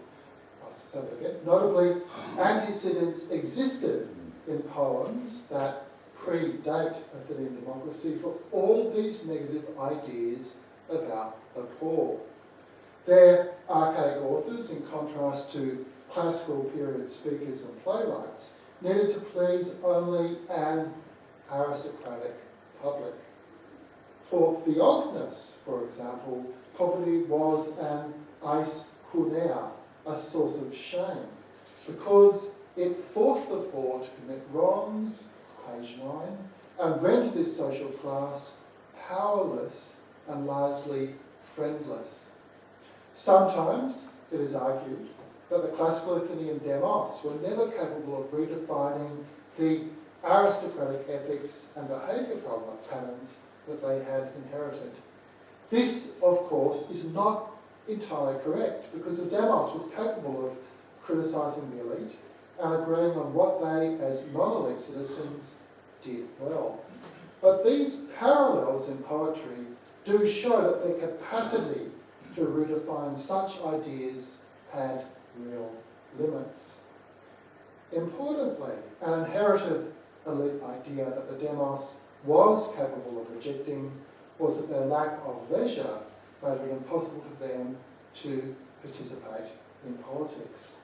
Notably, antecedents existed in poems that predate Athenian democracy for all these negative ideas about the poor. Their archaic authors, in contrast to classical period speakers and playwrights, needed to please only an aristocratic public. For Theognis, for example, poverty was an eis hunea, a source of shame, because it forced the poor to commit wrongs, page 9, and rendered this social class powerless and largely friendless. Sometimes it is argued that the classical Athenian demos were never capable of redefining the aristocratic ethics and behaviour patterns that they had inherited. This, of course, is not entirely correct, because the demos was capable of criticising the elite and agreeing on what they, as non-elite citizens, did well. But these parallels in poetry do show that their capacity to redefine such ideas had real limits. Importantly, an inherited elite idea that the demos was capable of rejecting was that their lack of leisure made it impossible for them to participate in politics.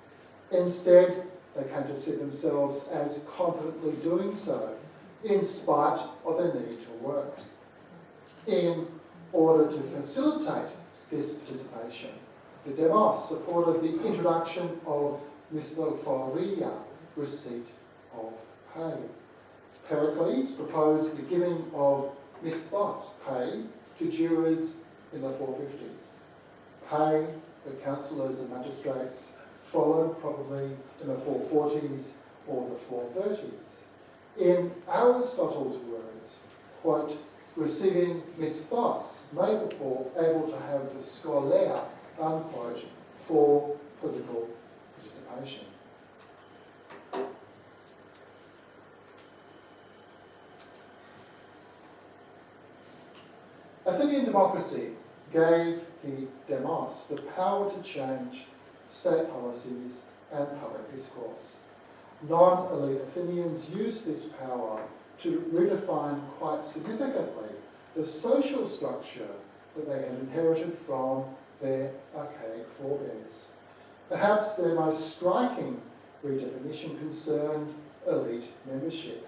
Instead, they came to see themselves as competently doing so, in spite of their need to work. In order to facilitate this participation, the demos supported the introduction of mistophoria, receipt of pay. Pericles proposed the giving of misthos, pay, to jurors in the 450s. Pay for councillors and magistrates followed probably in the 440s or the 430s. In Aristotle's words, quote, receiving misthos made the poor able to have the scholia, unquote, for political participation. Athenian democracy gave the demos the power to change state policies and public discourse. Non-elite Athenians used this power to redefine quite significantly the social structure that they had inherited from their archaic forebears. Perhaps their most striking redefinition concerned elite membership.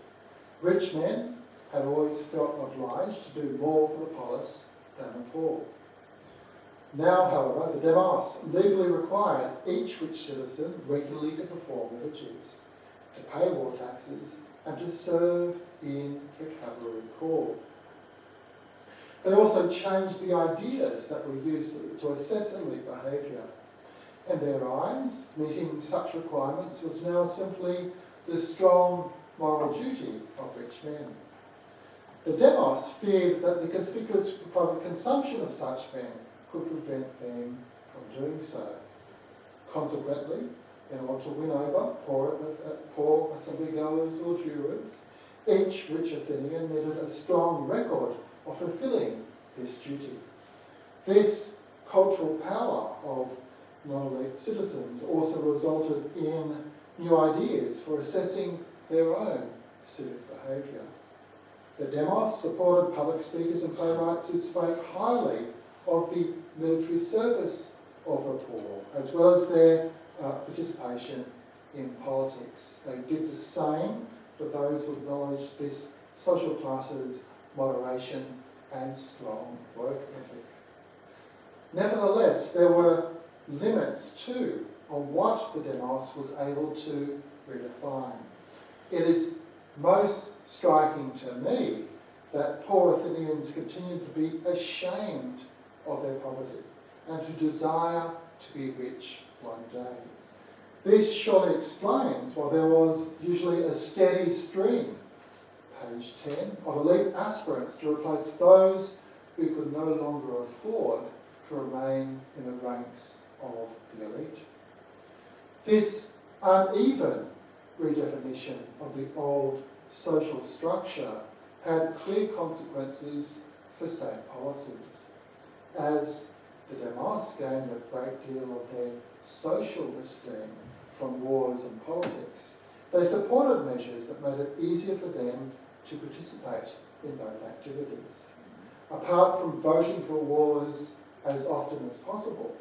Rich men had always felt obliged to do more for the polis than the poor. Now, however, the demos legally required each rich citizen regularly to perform their duties, to pay war taxes, and to serve in the cavalry corps. They also changed the ideas that were used to assess elite behaviour. In their eyes, meeting such requirements was now simply the strong moral duty of rich men. The demos feared that the conspicuous private consumption of such men could prevent them from doing so. Consequently, in order to win over poor assembly-goers or jurors, each rich Athenian needed a strong record of fulfilling this duty. This cultural power of non-elite citizens also resulted in new ideas for assessing their own civic behaviour. The demos supported public speakers and playwrights who spoke highly of the military service of the poor, as well as their participation in politics. They did the same for those who acknowledged this social class's moderation and strong work ethic. Nevertheless, there were limits too on what the demos was able to redefine. It is most striking to me that poor Athenians continued to be ashamed of their poverty and to desire to be rich one day. This surely explains why there was usually a steady stream, page 10, of elite aspirants to replace those who could no longer afford to remain in the ranks of the elite. This uneven redefinition of the old social structure had clear consequences for state policies. As the demos gained a great deal of their social esteem from wars and politics, they supported measures that made it easier for them to participate in both activities. Apart from voting for wars as often as possible,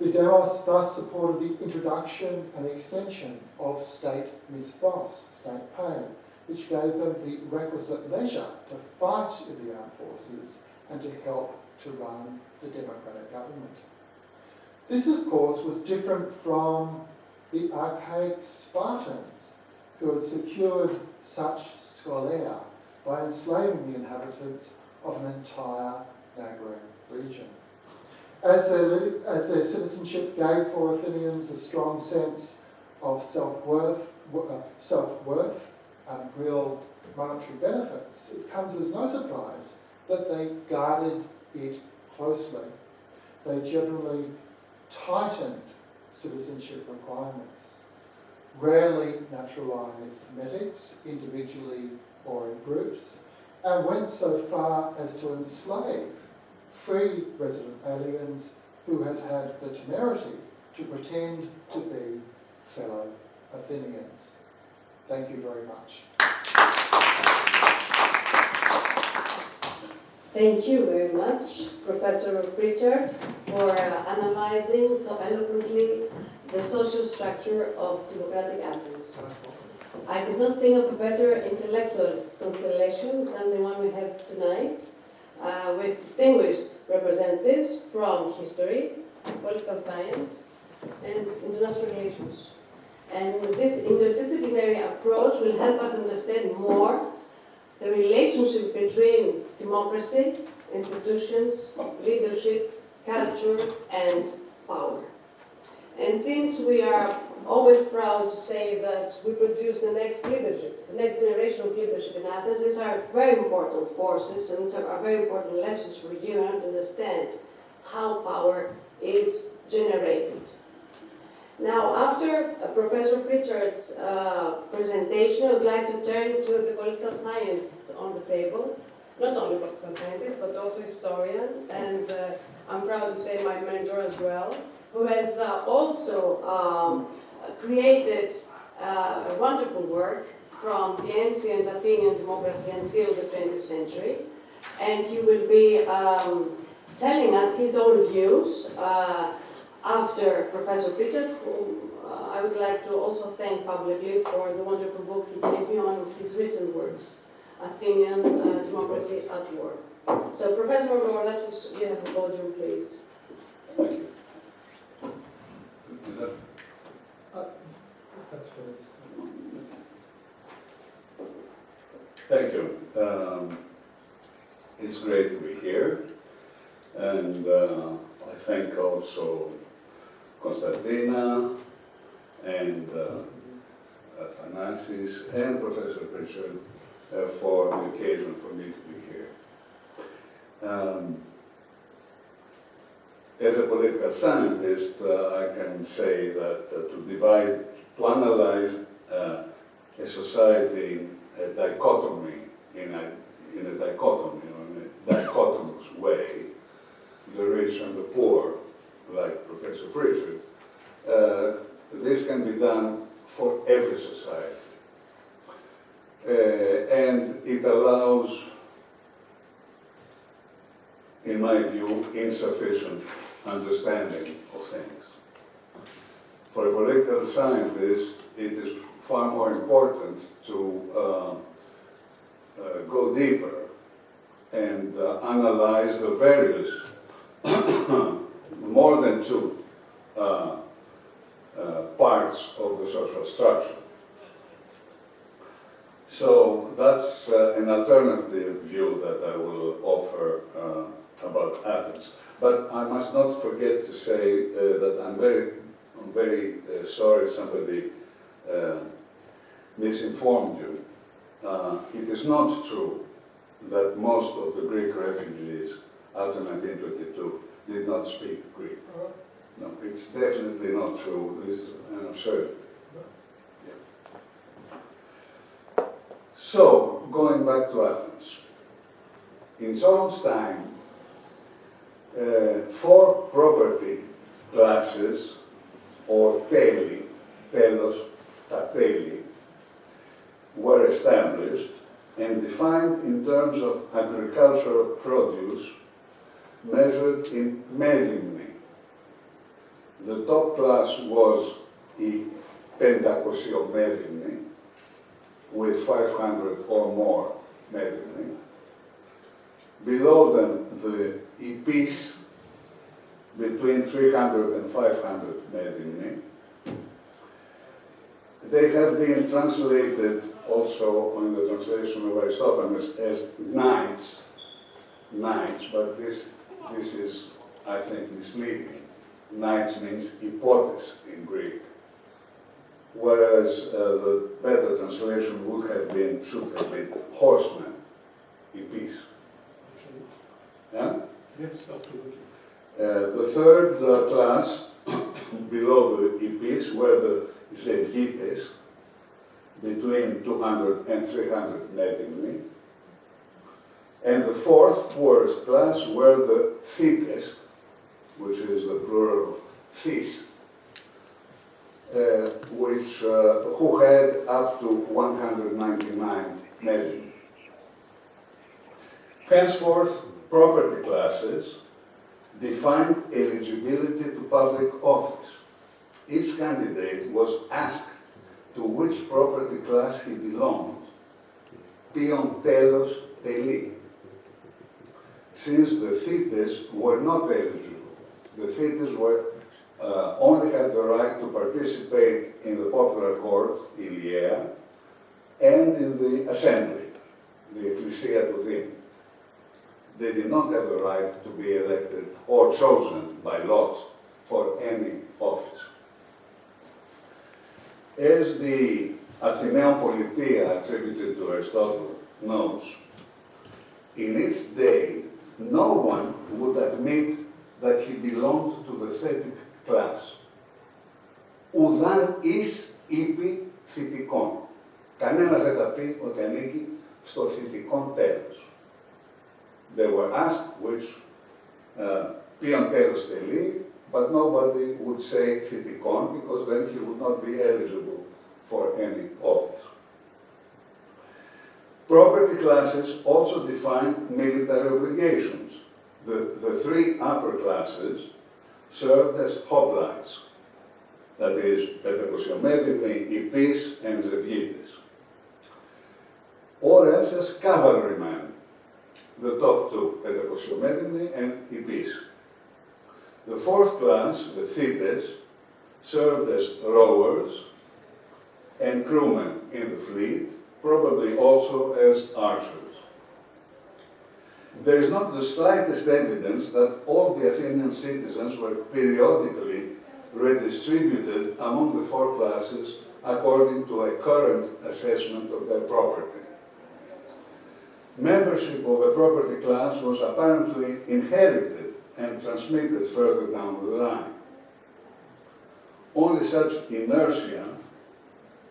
the demos thus supported the introduction and extension of state misfos, state pay, which gave them the requisite leisure to fight in the armed forces and to help to run the democratic government. This, of course, was different from the archaic Spartans, who had secured such scolia by enslaving the inhabitants of an entire neighbouring region. As their citizenship gave poor Athenians a strong sense of self-worth and real monetary benefits, it comes as no surprise that they guarded it closely. They generally tightened citizenship requirements, rarely naturalised metics individually or in groups, and went so far as to enslave free resident aliens who had had the temerity to pretend to be fellow Athenians. Thank you very much. Thank you very much, Professor Pritchard, for analysing so eloquently the social structure of democratic Athens. I could not think of a better intellectual constellation than the one we have tonight, with distinguished representatives from history, political science, and international relations. And this interdisciplinary approach will help us understand more the relationship between democracy, institutions, leadership, culture, and power. And since we are always proud to say that we produce the next leadership, the next generation of leadership in Athens, these are very important courses and these are very important lessons for you to understand how power is generated. Now, after Professor Pritchard's presentation, I would like to turn to the political scientists on the table. Not only political scientist, but also historian, and I'm proud to say my mentor as well, who has also created a wonderful work from the ancient Athenian democracy until the 20th century. And he will be telling us his own views after Professor Pritchard, whom I would like to also thank publicly for the wonderful book he gave me on his recent works, Athenian Democracy at War. So, Professor Morgoulas, you have the podium, please. Thank you. That's first. Thank you. It's great to be here, and I thank also Konstantina and Athanasios and Professor Pritchard for the occasion for me to be here. As a political scientist, I can say that to analyze a society, a dichotomy, in a dichotomous way, the rich and the poor, like Professor Pritchard, this can be done for every society. and it allows, in my view, insufficient understanding of things. For a political scientist, it is far more important to go deeper and analyze the various, more than two, parts of the social structure. So that's an alternative view that I will offer about Athens. But I must not forget to say that I'm very sorry somebody misinformed you. It is not true that most of the Greek refugees after 1922 did not speak Greek. No, it's definitely not true. This is an absurdity. Yeah. So, going back to Athens. In Solon's time, 4 property classes, or teli, telos, ta teli, were established and defined in terms of agricultural produce measured in medimni. The top class was η 500 medimni, with 500 or more medimni. Below them, the ipis, between 300 and 500 medimni. They have been translated also in the translation of Aristophanes as knights, but this is, I think, misleading. Knights means hypotes in Greek, whereas the better translation should have been horsemen, ipis. Yeah? Yes, absolutely. The third class, below the ipis, were the zevgites, between 200 and 300 medimni. And the fourth poorest class were the thetes, which is the plural of thys, who had up to 199 medimni. Henceforth, property classes defined eligibility to public office. Each candidate was asked to which property class he belonged, pion telos teli. Since the thetes were not eligible, the thetes only had the right to participate in the popular court, Iliea, and in the assembly, the Ecclesia to them. They did not have the right to be elected or chosen by lot for any office. As the Athenian Politia attributed to Aristotle knows, in its day, no one would admit that he belonged to the thetic class. Ουδάν εις είπε θητικών. Κανένας δεν θα πει ότι ανήκει στο θητικόν τέλος. They were asked which pion telos teli, but nobody would say θητικών because then he would not be eligible for any office. Property classes also defined military obligations. The 3 upper classes served as hoplites, that is, Πεντακοσιομέδημοι, Ipis, and Zevgites, or else as cavalrymen, the top 2, Πεντακοσιομέδημοι and Ipis. The 4th class, the Thetes, served as rowers and crewmen in the fleet, probably also as archers. There is not the slightest evidence that all the Athenian citizens were periodically redistributed among the 4 classes according to a current assessment of their property. Membership of a property class was apparently inherited and transmitted further down the line. Only such inertia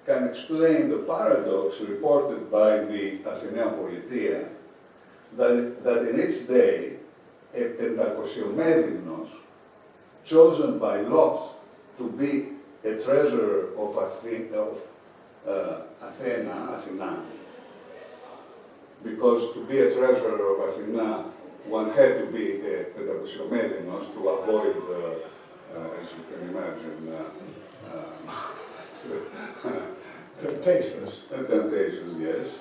can explain the paradox reported by the Athenian Politia that in its day, a Πεντακοσιομέδημνος, chosen by lot to be a treasurer of Athena, because to be a treasurer of Athena, one had to be a pedagogos to avoid, as you can imagine, Temptations. Temptations, yes.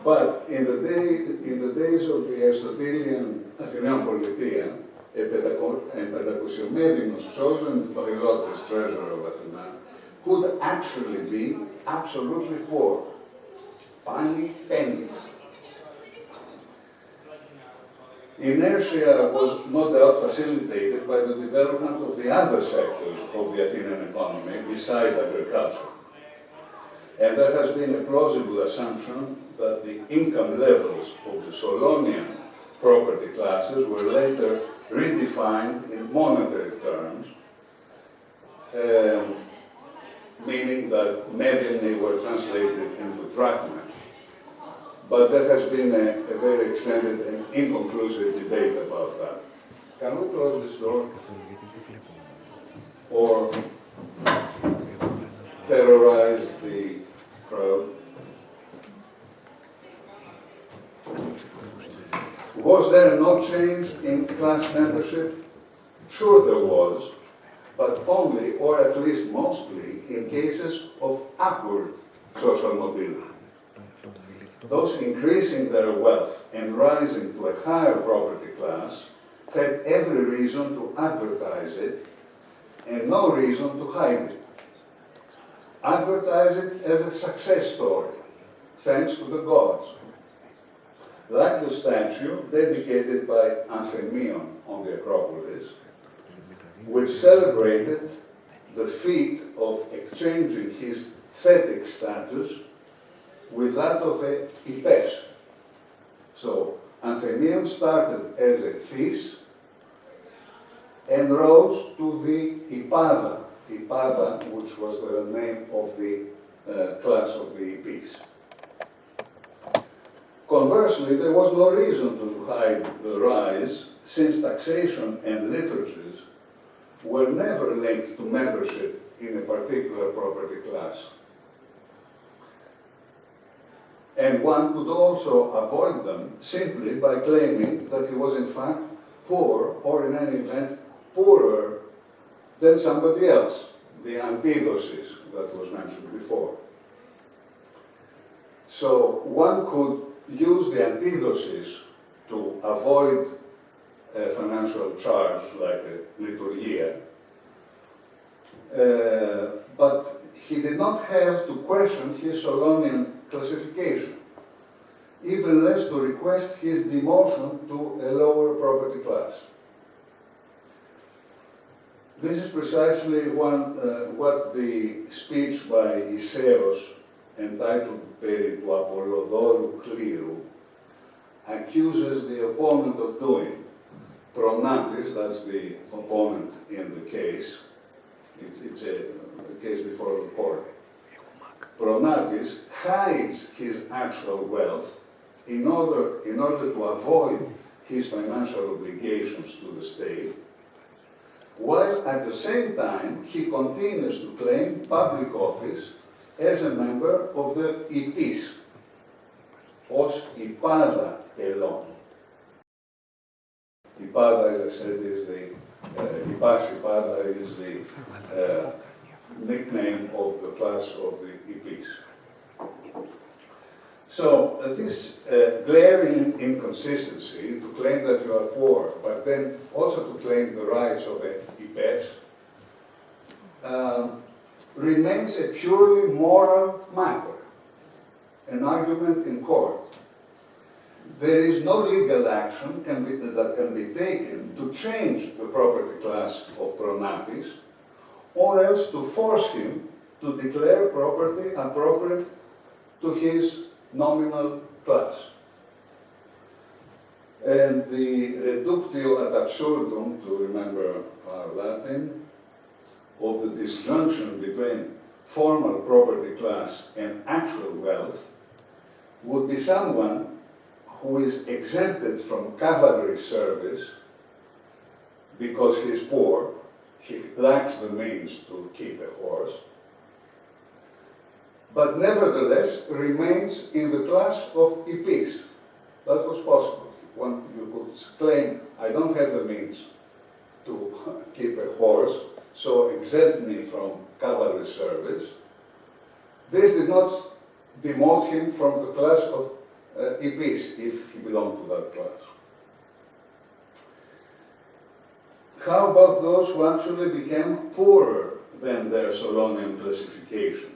But in the days of the Aristotelian Athenian Politia, a pedagogos chosen by lot as treasurer of Athena could actually be absolutely poor, pennies. Inertia was no doubt facilitated by the development of the other sectors of the Athenian economy besides agriculture. And there has been a plausible assumption that the income levels of the Solonian property classes were later redefined in monetary terms, meaning that medini were translated into drachma. But there has been a very extended and inconclusive debate about that. Can we close this door? Or terrorize the crowd? Was there no change in class membership? Sure there was, but only, or at least mostly, in cases of upward social mobility. Those increasing their wealth and rising to a higher property class had every reason to advertise it and no reason to hide it. Advertise it as a success story, thanks to the gods. Like the statue dedicated by Anthemion on the Acropolis, which celebrated the feat of exchanging his thetic status with that of a hypes. So Anthemion started as a thys and rose to the hypada, which was the name of the class of the hypes. Conversely, there was no reason to hide the rise, since taxation and liturgies were never linked to membership in a particular property class. And one could also avoid them simply by claiming that he was in fact poor, or in any event, poorer than somebody else, the antithesis that was mentioned before. So one could use the antithesis to avoid a financial charge like a liturgia, but he did not have to question his Solonian classification, even less to request his demotion to a lower property class. This is precisely what the speech by Isaios, entitled Peri tu Apollodoru Kliru, accuses the opponent of doing. Pronapis, that's the opponent in the case, it's a case before the court. Pronapis hides his actual wealth in order to avoid his financial obligations to the state, while at the same time he continues to claim public office as a member of the Hypis, os Hypada elon. Hypada, as I said, is the Hypada is the nickname of the class of the Hypis. So this glaring inconsistency to claim that you are poor, but then also to claim the rights of a Hypes, remains a purely moral matter, an argument in court. There is no legal action that can be taken to change the property class of Pronapis, or else to force him to declare property appropriate to his nominal class. And the reductio ad absurdum, to remember our Latin, of the disjunction between formal property class and actual wealth would be someone who is exempted from cavalry service because he is poor, he lacks the means to keep a horse, but nevertheless remains in the class of Hypis. that was possible. One, you could claim, I don't have the means to keep a horse, so exempt me from cavalry service. This did not demote him from the class of EPs, if he belonged to that class. How about those who actually became poorer than their Solonian classification?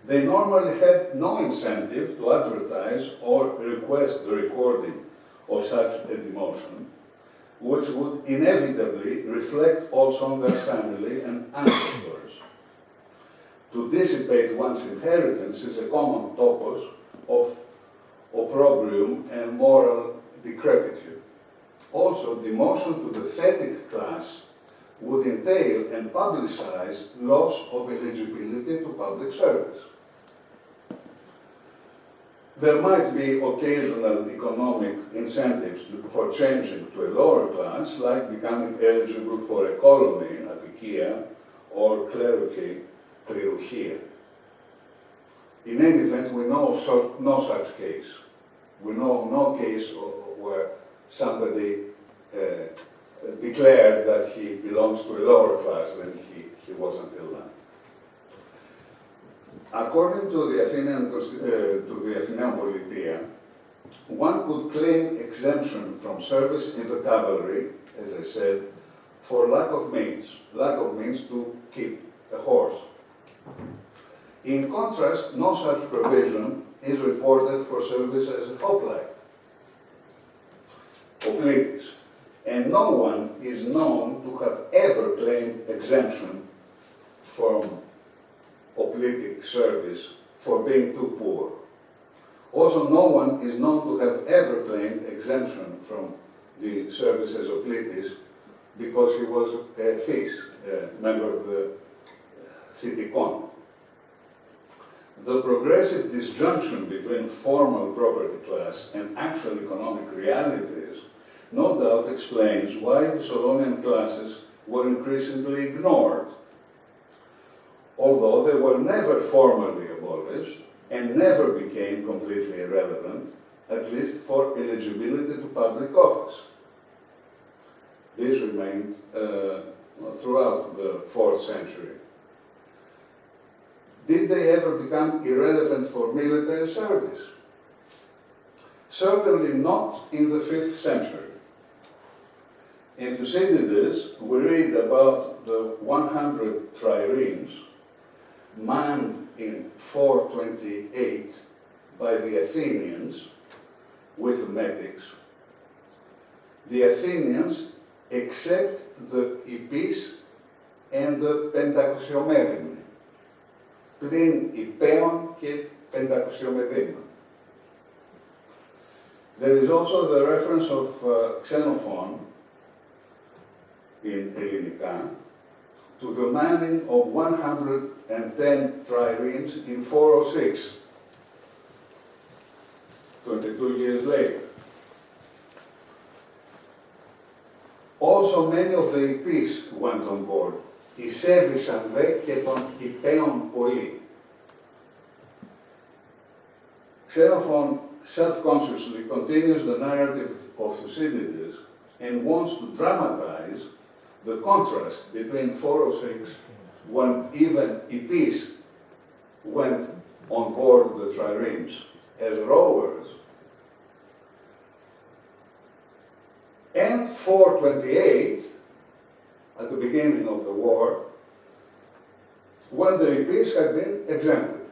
They normally had no incentive to advertise or request the recording of such a demotion, which would inevitably reflect also on their family and ancestors. To dissipate one's inheritance is a common topos of opprobrium and moral decrepitude. Also, demotion to the fetic class would entail and publicize loss of eligibility to public service. There might be occasional economic incentives for changing to a lower class, like becoming eligible for a colony, apikia, or kleruchia. In any event, we know of no such case. We know of no case where somebody declared that he belongs to a lower class than he was until then. According to the Athenian Politia, one could claim exemption from service in the cavalry, as I said, for lack of means to keep a horse. In contrast, no such provision is reported for service as a hoplite, hoplites, and no one is known to have ever claimed exemption from hoplitic service for being too poor. Also, no one is known to have ever claimed exemption from the service as hoplites because he was a phys, a member of the Thithikon. The progressive disjunction between formal property class and actual economic realities no doubt explains why the Solonian classes were increasingly ignored, although they were never formally abolished and never became completely irrelevant, at least for eligibility to public office. This remained throughout the 4th century. Did they ever become irrelevant for military service? Certainly not in the 5th century. In Thucydides, we read about the 100 triremes manned in 428 by the Athenians with metics. The Athenians except the Epis and the Pentakosiomedemen. Πλην υπέων και πεντακοσιομεδίμα. There is also the reference of Xenophon in Ellinica to the manning of 110 triremes in 406, 22 years later. Also, many of the Epis went on board. Εισέβησαν δε και των υπέων πολλοί. Xenophon self-consciously continues the narrative of Thucydides and wants to dramatize the contrast between 406, when even Epis went on board the triremes as rowers, and 428, at the beginning of the war, when the Epis had been exempted.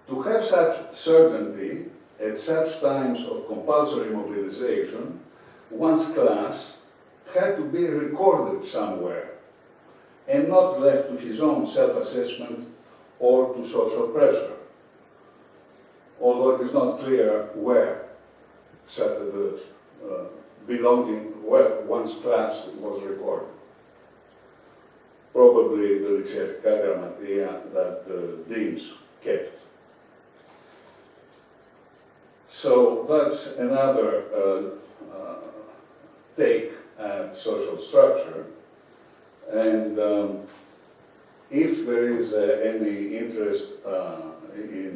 To have such certainty at such times of compulsory mobilization, one's class had to be recorded somewhere and not left to his own self-assessment or to social pressure, although it is not clear where the where one's class was recorded. Probably the Ληξιαστικά Γραμματεία that the deans kept. So that's another take at social structure. And if there is any interest in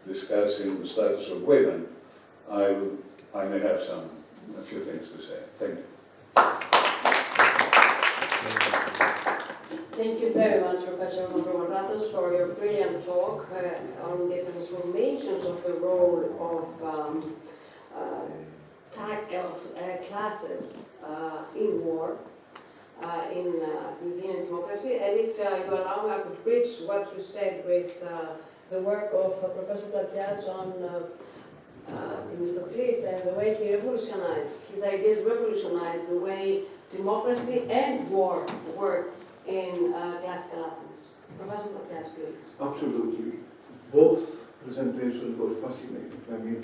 discussing the status of women, I may have a few things to say. Thank you. Thank you very much, Professor Mavrocordatos, for your brilliant talk on the transformations of the role of classes in war, in European democracy. And if you allow me, I could bridge what you said with the work of Professor Platias on Themistocles and the way he revolutionized, his ideas revolutionized the way democracy and war worked in classical Athens. Professor Platias, please. Absolutely. Both presentations were fascinating. I mean,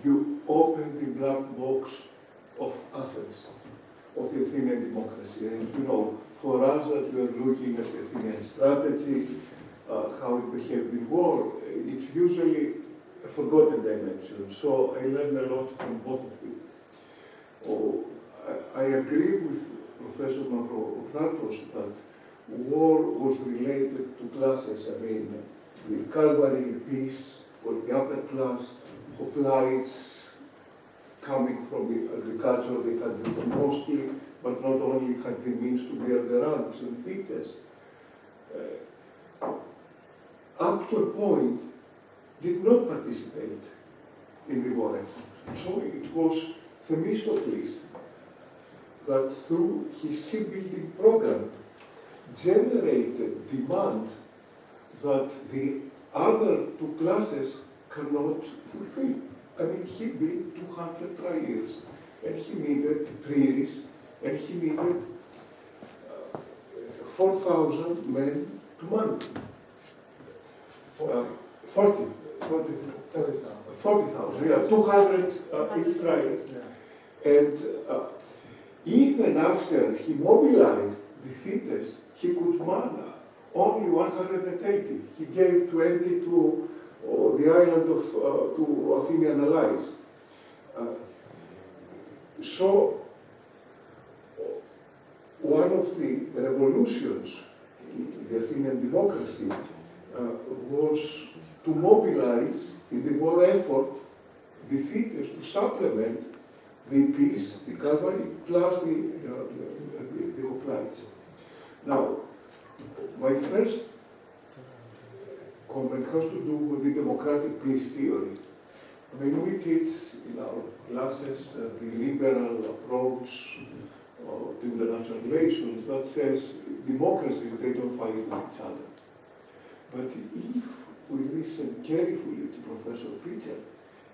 you opened the black box of Athens, of the Athenian democracy. And you know, for us that we are looking at the Athenian strategy, how it behaved in war, it's usually a forgotten dimension. So I learned a lot from both of you. Oh, I agree with Professor Mavrocordatos that war was related to classes. I mean, the cavalry piece or the upper class, hoplites coming from the agriculture, they had the mostly, but not only had the means to bear their arms and theatres. Up to a point, did not participate in the war effort. So it was Themistocles that through his shipbuilding program generated demand that the other two classes cannot fulfill. I mean, he built 200 triers, and he needed trees, and he needed 4,000 men to man. 40,000, yeah, 200 each triers. And even after he mobilized the theatres, he could man only 180. He gave 20 to the island of to Athenian allies. So one of the revolutions in the Athenian democracy was to mobilize in the war effort the theatres to supplement the peace, the cavalry, plus the hoplites. Now, my first comment has to do with the democratic peace theory. I mean, we teach in our classes the liberal approach to international relations that says democracies, they don't fight with each other. But if we listen carefully to Professor Pritchard,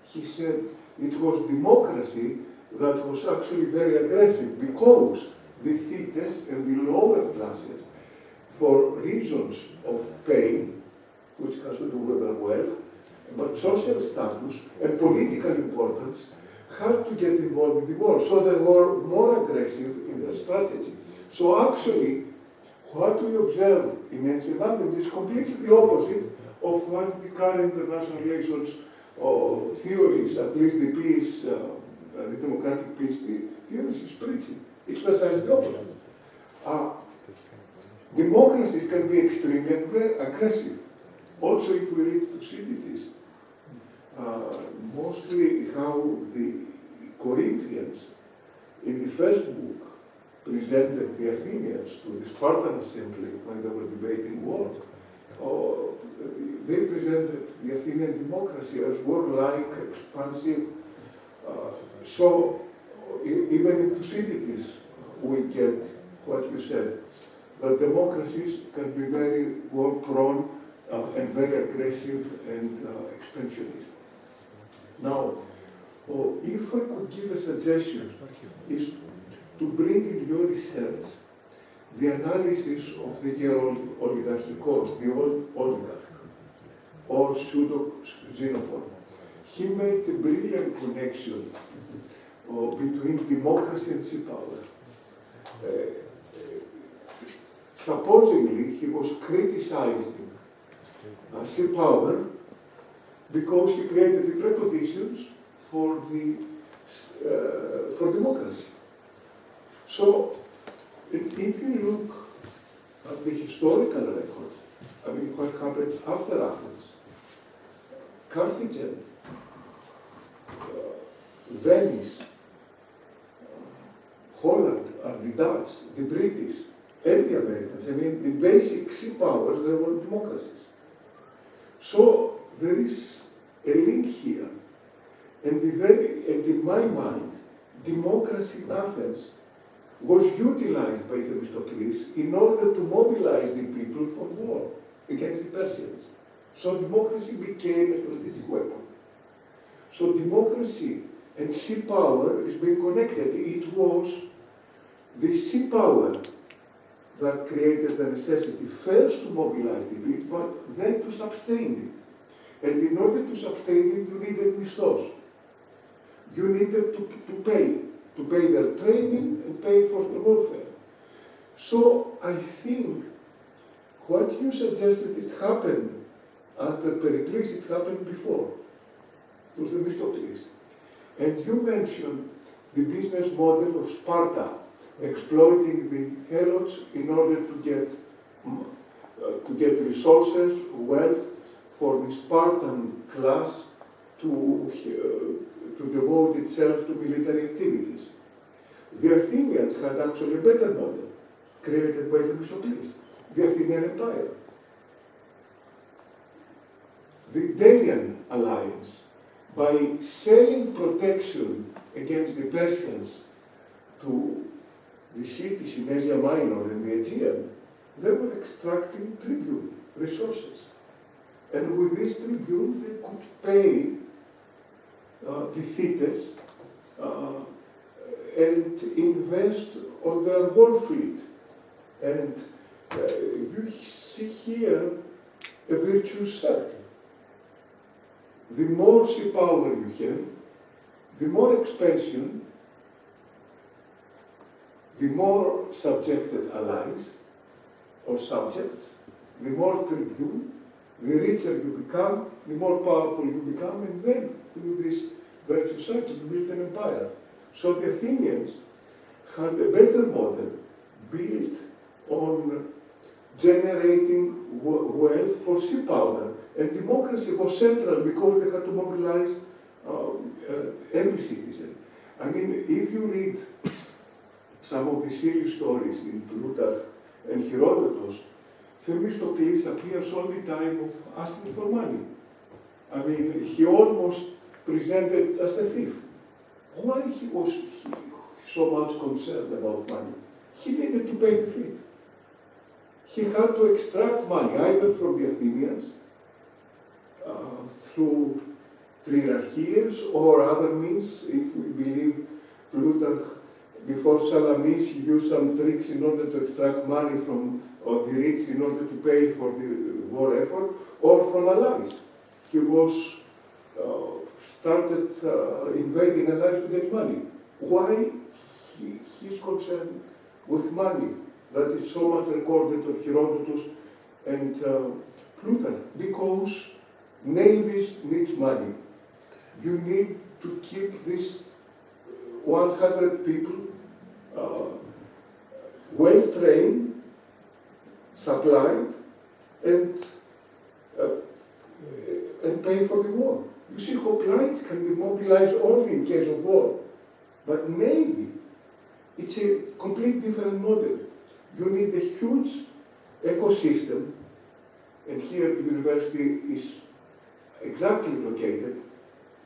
he said it was democracy that was actually very aggressive because the theatres and the lower classes, for reasons of pain, which has to do with their wealth, but social status and political importance, had to get involved in the war. So they were more aggressive in their strategy. So actually, what we observe in ancient Athens is completely the opposite of what the current international relations theories, at least the peace, the democratic peace theories is preaching. It's precisely the opposite. Democracies can be extremely aggressive. Also, if we read Thucydides, mostly how the Corinthians, in the first book, presented the Athenians to the Spartan assembly when they were debating war. They presented the Athenian democracy as warlike, expansive. So even in Thucydides, we get what you said, that democracies can be very war-prone and very aggressive and expansionist. Now, if I could give a suggestion, is to bring in your research the analysis of the oligarchikos, the old oligarch, or pseudo-Xenophon. He made a brilliant connection between democracy and sea power. Supposedly, he was criticizing sea power because he created the preconditions for democracy. So, if you look at the historical record, I mean, what happened after Athens, Carthage, Venice, Holland, and the Dutch, the British, and the Americans. I mean, the basic sea powers, they were democracies. So there is a link here. And in my mind, democracy in Athens was utilized by Themistocles in order to mobilize the people for war against the Persians. So democracy became a strategic weapon. So democracy and sea power is being connected. It was the sea power that created the necessity first to mobilize the people, but then to sustain it. And in order to sustain it, you needed mistos. You needed to pay their training and pay for the warfare. So I think what you suggested, it happened under Pericles, it happened before. It was Themistocles. And you mentioned the business model of Sparta, exploiting the helots in order to get resources, wealth for the Spartan class to devote itself to military activities. The Athenians had actually a better model, created by Themistocles, the Athenian Empire. The Delian alliance, by selling protection against the Persians to the cities in Asia Minor and the Aegean, they were extracting tribute resources. And with this tribute, they could pay the Thetes and invest on their war fleet. And you see here a virtuous circle. The more sea power you have, the more expansion, the more subjected allies or subjects, the more tribute, the richer you become, the more powerful you become, and then through this virtuous cycle you build an empire. So the Athenians had a better model built on generating wealth for sea power, and democracy was central because they had to mobilize every citizen. I mean, if you read some of the silly stories in Plutarch and Herodotus, Themistocles appears all the time of asking for money. I mean, he almost presented as a thief. Why was he so much concerned about money? He needed to pay the fleet. He had to extract money either from the Athenians through triarchies or other means. If we believe Plutarch, before Salamis, he used some tricks in order to extract money from the rich in order to pay for the war effort, or from allies. He was started invading allies to get money. Why he is concerned with money? That is so much recorded on Herodotus and Plutarch, because navies need money. You need to keep these 100 people well trained, supplied, and pay for the war. You see, hoplites can be mobilized only in case of war, but navy, it's a complete different model. You need a huge ecosystem, and here the university is exactly located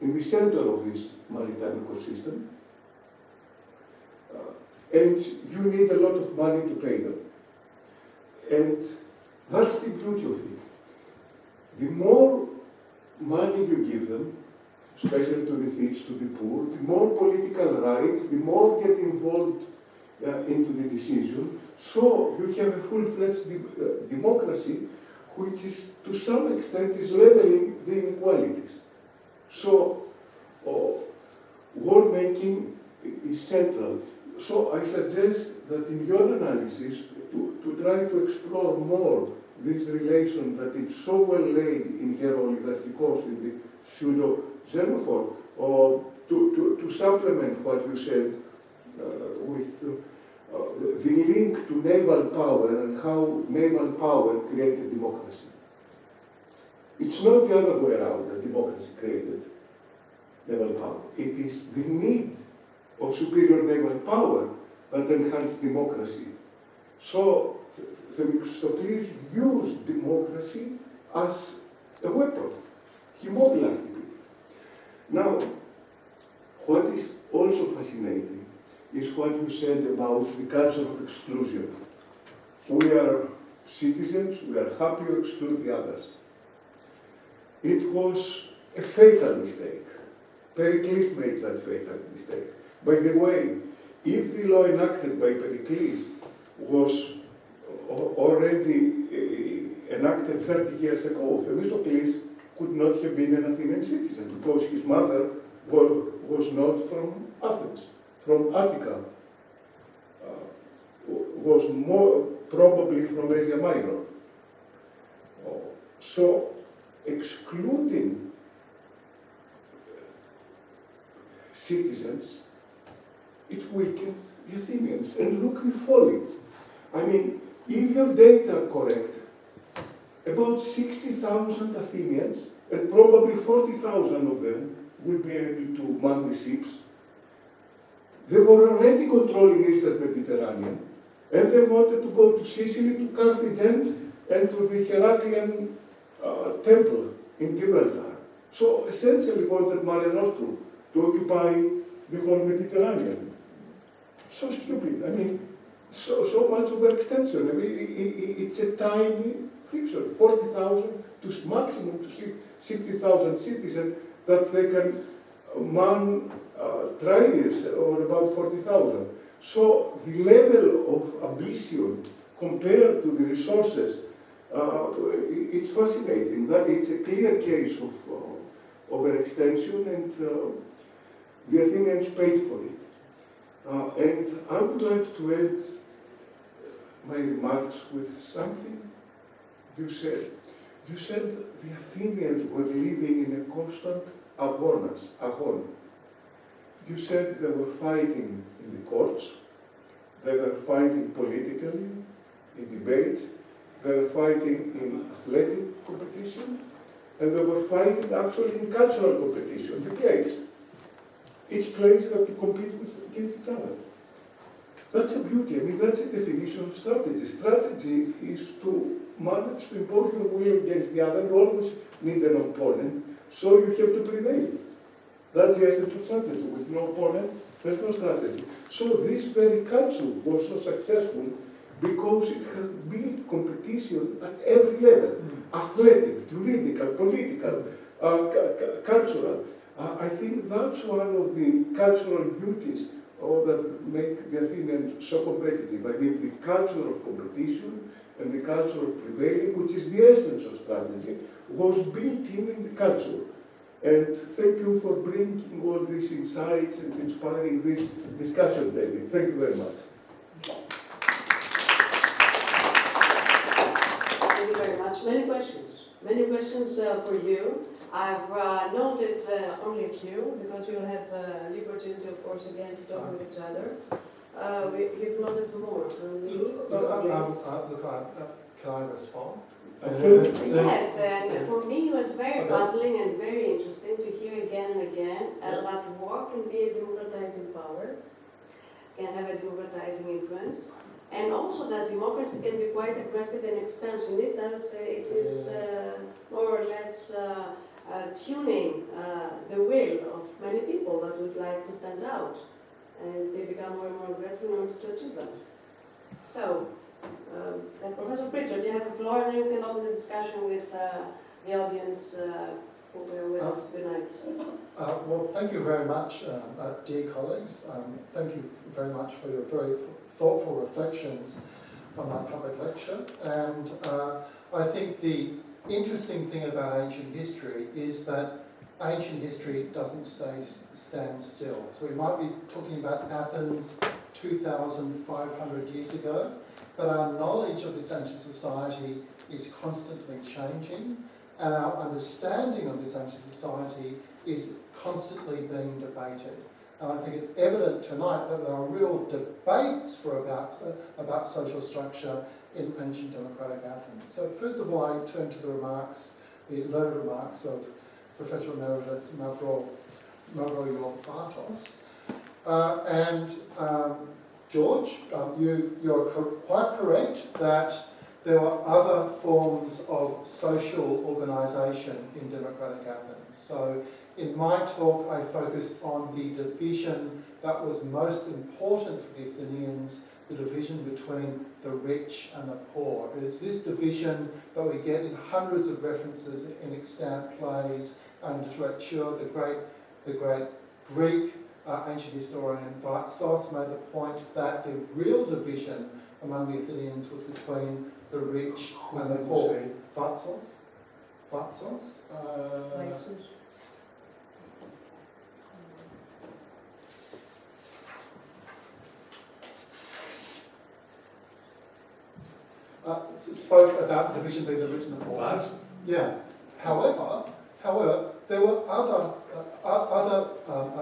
in the center of this maritime ecosystem, and you need a lot of money to pay them. And that's the beauty of it. The more money you give them, especially to the rich, to the poor, the more political rights, the more get involved into the decision. So you have a full-fledged democracy, which is, to some extent, is leveling the inequalities. So war making is central. So I suggest that in your analysis, to try to explore more this relation that is so well laid in Hero-Oligarchikos, in the pseudo-Xenophon, or to supplement what you said with the link to naval power and how naval power created democracy. It's not the other way around that democracy created naval power. It is the need of superior naval power that enhanced democracy. So Themistocles used democracy as a weapon. He mobilized the people. Now, what is also fascinating is what you said about the culture of exclusion. We are citizens, we are happy to exclude the others. It was a fatal mistake. Pericles made that fatal mistake. By the way, if the law enacted by Pericles was already enacted 30 years ago, Themistocles could not have been an Athenian citizen because his mother was not from Athens, from Attica, was more probably from Asia Minor. So excluding citizens, it weakened the Athenians. And look the folly. I mean, if your data are correct, about 60,000 Athenians, and probably 40,000 of them will be able to man the ships. They were already controlling Eastern Mediterranean, and they wanted to go to Sicily, to Carthage, and to the Heraclean temple in Gibraltar. So essentially wanted Mare Nostrum to occupy the whole Mediterranean. So stupid. I mean, so much overextension. I mean, it's a tiny friction, 40,000 to maximum to 60,000 citizens that they can man tries or about 40,000. So the level of ambition compared to the resources, it's fascinating. That it's a clear case of overextension, and the Athenians paid for it. And I would like to end my remarks with something you said. You said the Athenians were living in a constant agon. You said they were fighting in the courts, they were fighting politically, in debates, they were fighting in athletic competition, and they were fighting actually in cultural competition, the plays. Each place had to compete against each other. That's a beauty. I mean, that's a definition of strategy. Strategy is to manage to impose your will against the other. You always need an opponent, so you have to prevail. That's the essence of strategy. With no opponent, there's no strategy. So this very culture was so successful because it had built competition at every level. Athletic, juridical, political, cultural. I think that's one of the cultural beauties that make the Athenians so competitive. I mean, the culture of competition and the culture of prevailing, which is the essence of strategy, was built in the culture. And thank you for bringing all these insights and inspiring this discussion, David. Thank you very much. Thank you very much. Many questions. Many questions for you. I've noted only a few, because you'll have the opportunity, of course, again to talk with each other. You've noted more from me, probably. Can I respond? Yes, and for me it was very puzzling and very interesting to hear again and again that war can be a democratizing power, can have a democratizing influence, and also that democracy can be quite aggressive and expansionist, as it is more or less tuning the will of many people that would like to stand out, and they become more and more aggressive in order to achieve that. So, Professor Pritchard, you have the floor, and then you can open the discussion with the audience who were with us tonight. Well, thank you very much, dear colleagues. Thank you very much for your very thoughtful reflections on my public lecture. And I think the interesting thing about ancient history is that ancient history doesn't stand still. So we might be talking about Athens 2,500 years ago, but our knowledge of this ancient society is constantly changing, and our understanding of this ancient society is constantly being debated. And I think it's evident tonight that there are real debates about social structure in ancient democratic Athens. So first of all, I turn to the remarks the learned remarks of Professor Emeritus Mavroyiannis. George, you're quite correct that there were other forms of social organisation in democratic Athens. So in my talk, I focused on the division that was most important for the Athenians, the division between the rich and the poor. It is this division that we get in hundreds of references in extant plays and literature. The great Greek ancient historian Vatsos made the point that the real division among the Athenians was between the rich and the poor. Vatsos? Spoke about division being the rich and the poor. What? Yeah. However, there were other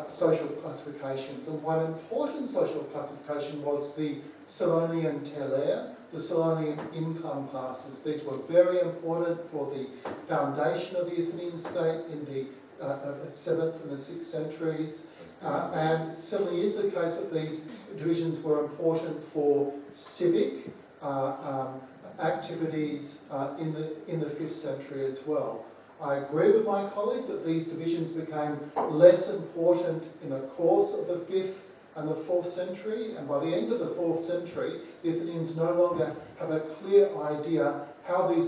social classifications, and one important social classification was the Solonian telere, the Solonian income classes. These were very important for the foundation of the Athenian state in the 7th and the 6th centuries. And it certainly is the case that these divisions were important for civic activities in the 5th century as well. I agree with my colleague that these divisions became less important in the course of the 5th and the 4th century, and by the end of the 4th century, the Athenians no longer have a clear idea how these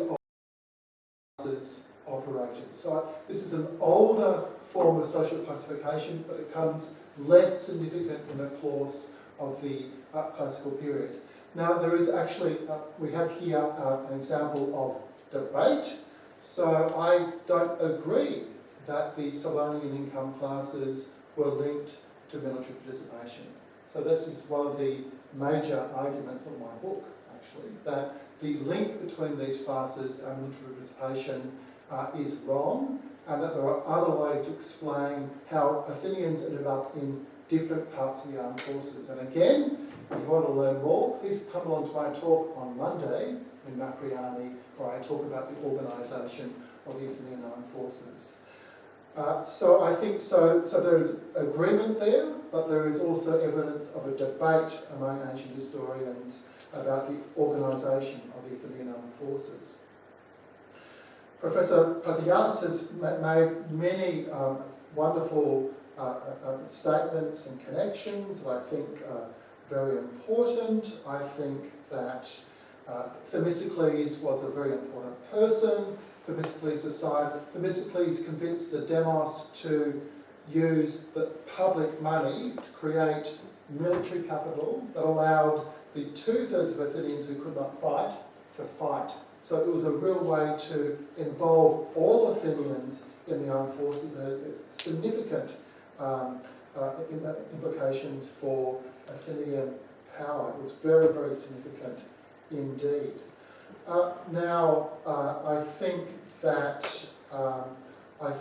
classes operated. So this is an older form of social classification, but it becomes less significant in the course of the classical period. Now there is actually, we have here an example of debate. So I don't agree that the Solonian income classes were linked to military participation. So this is one of the major arguments of my book, actually, that the link between these classes and military participation is wrong, and that there are other ways to explain how Athenians ended up in different parts of the armed forces. And again, if you want to learn more, please come along to my talk on Monday in Makriani, where I talk about the organisation of the Athenian armed forces. So I think so there is agreement there, but there is also evidence of a debate among ancient historians about the organisation of the Athenian armed forces. Professor Platias has made many wonderful statements and connections that I think are very important. I think that Themistocles was a very important person. Themistocles convinced the demos to use the public money to create military capital that allowed the 2/3 of Athenians who could not fight to fight. So it was a real way to involve all Athenians in the armed forces, significant implications for Athenian power. It was very, very significant indeed. I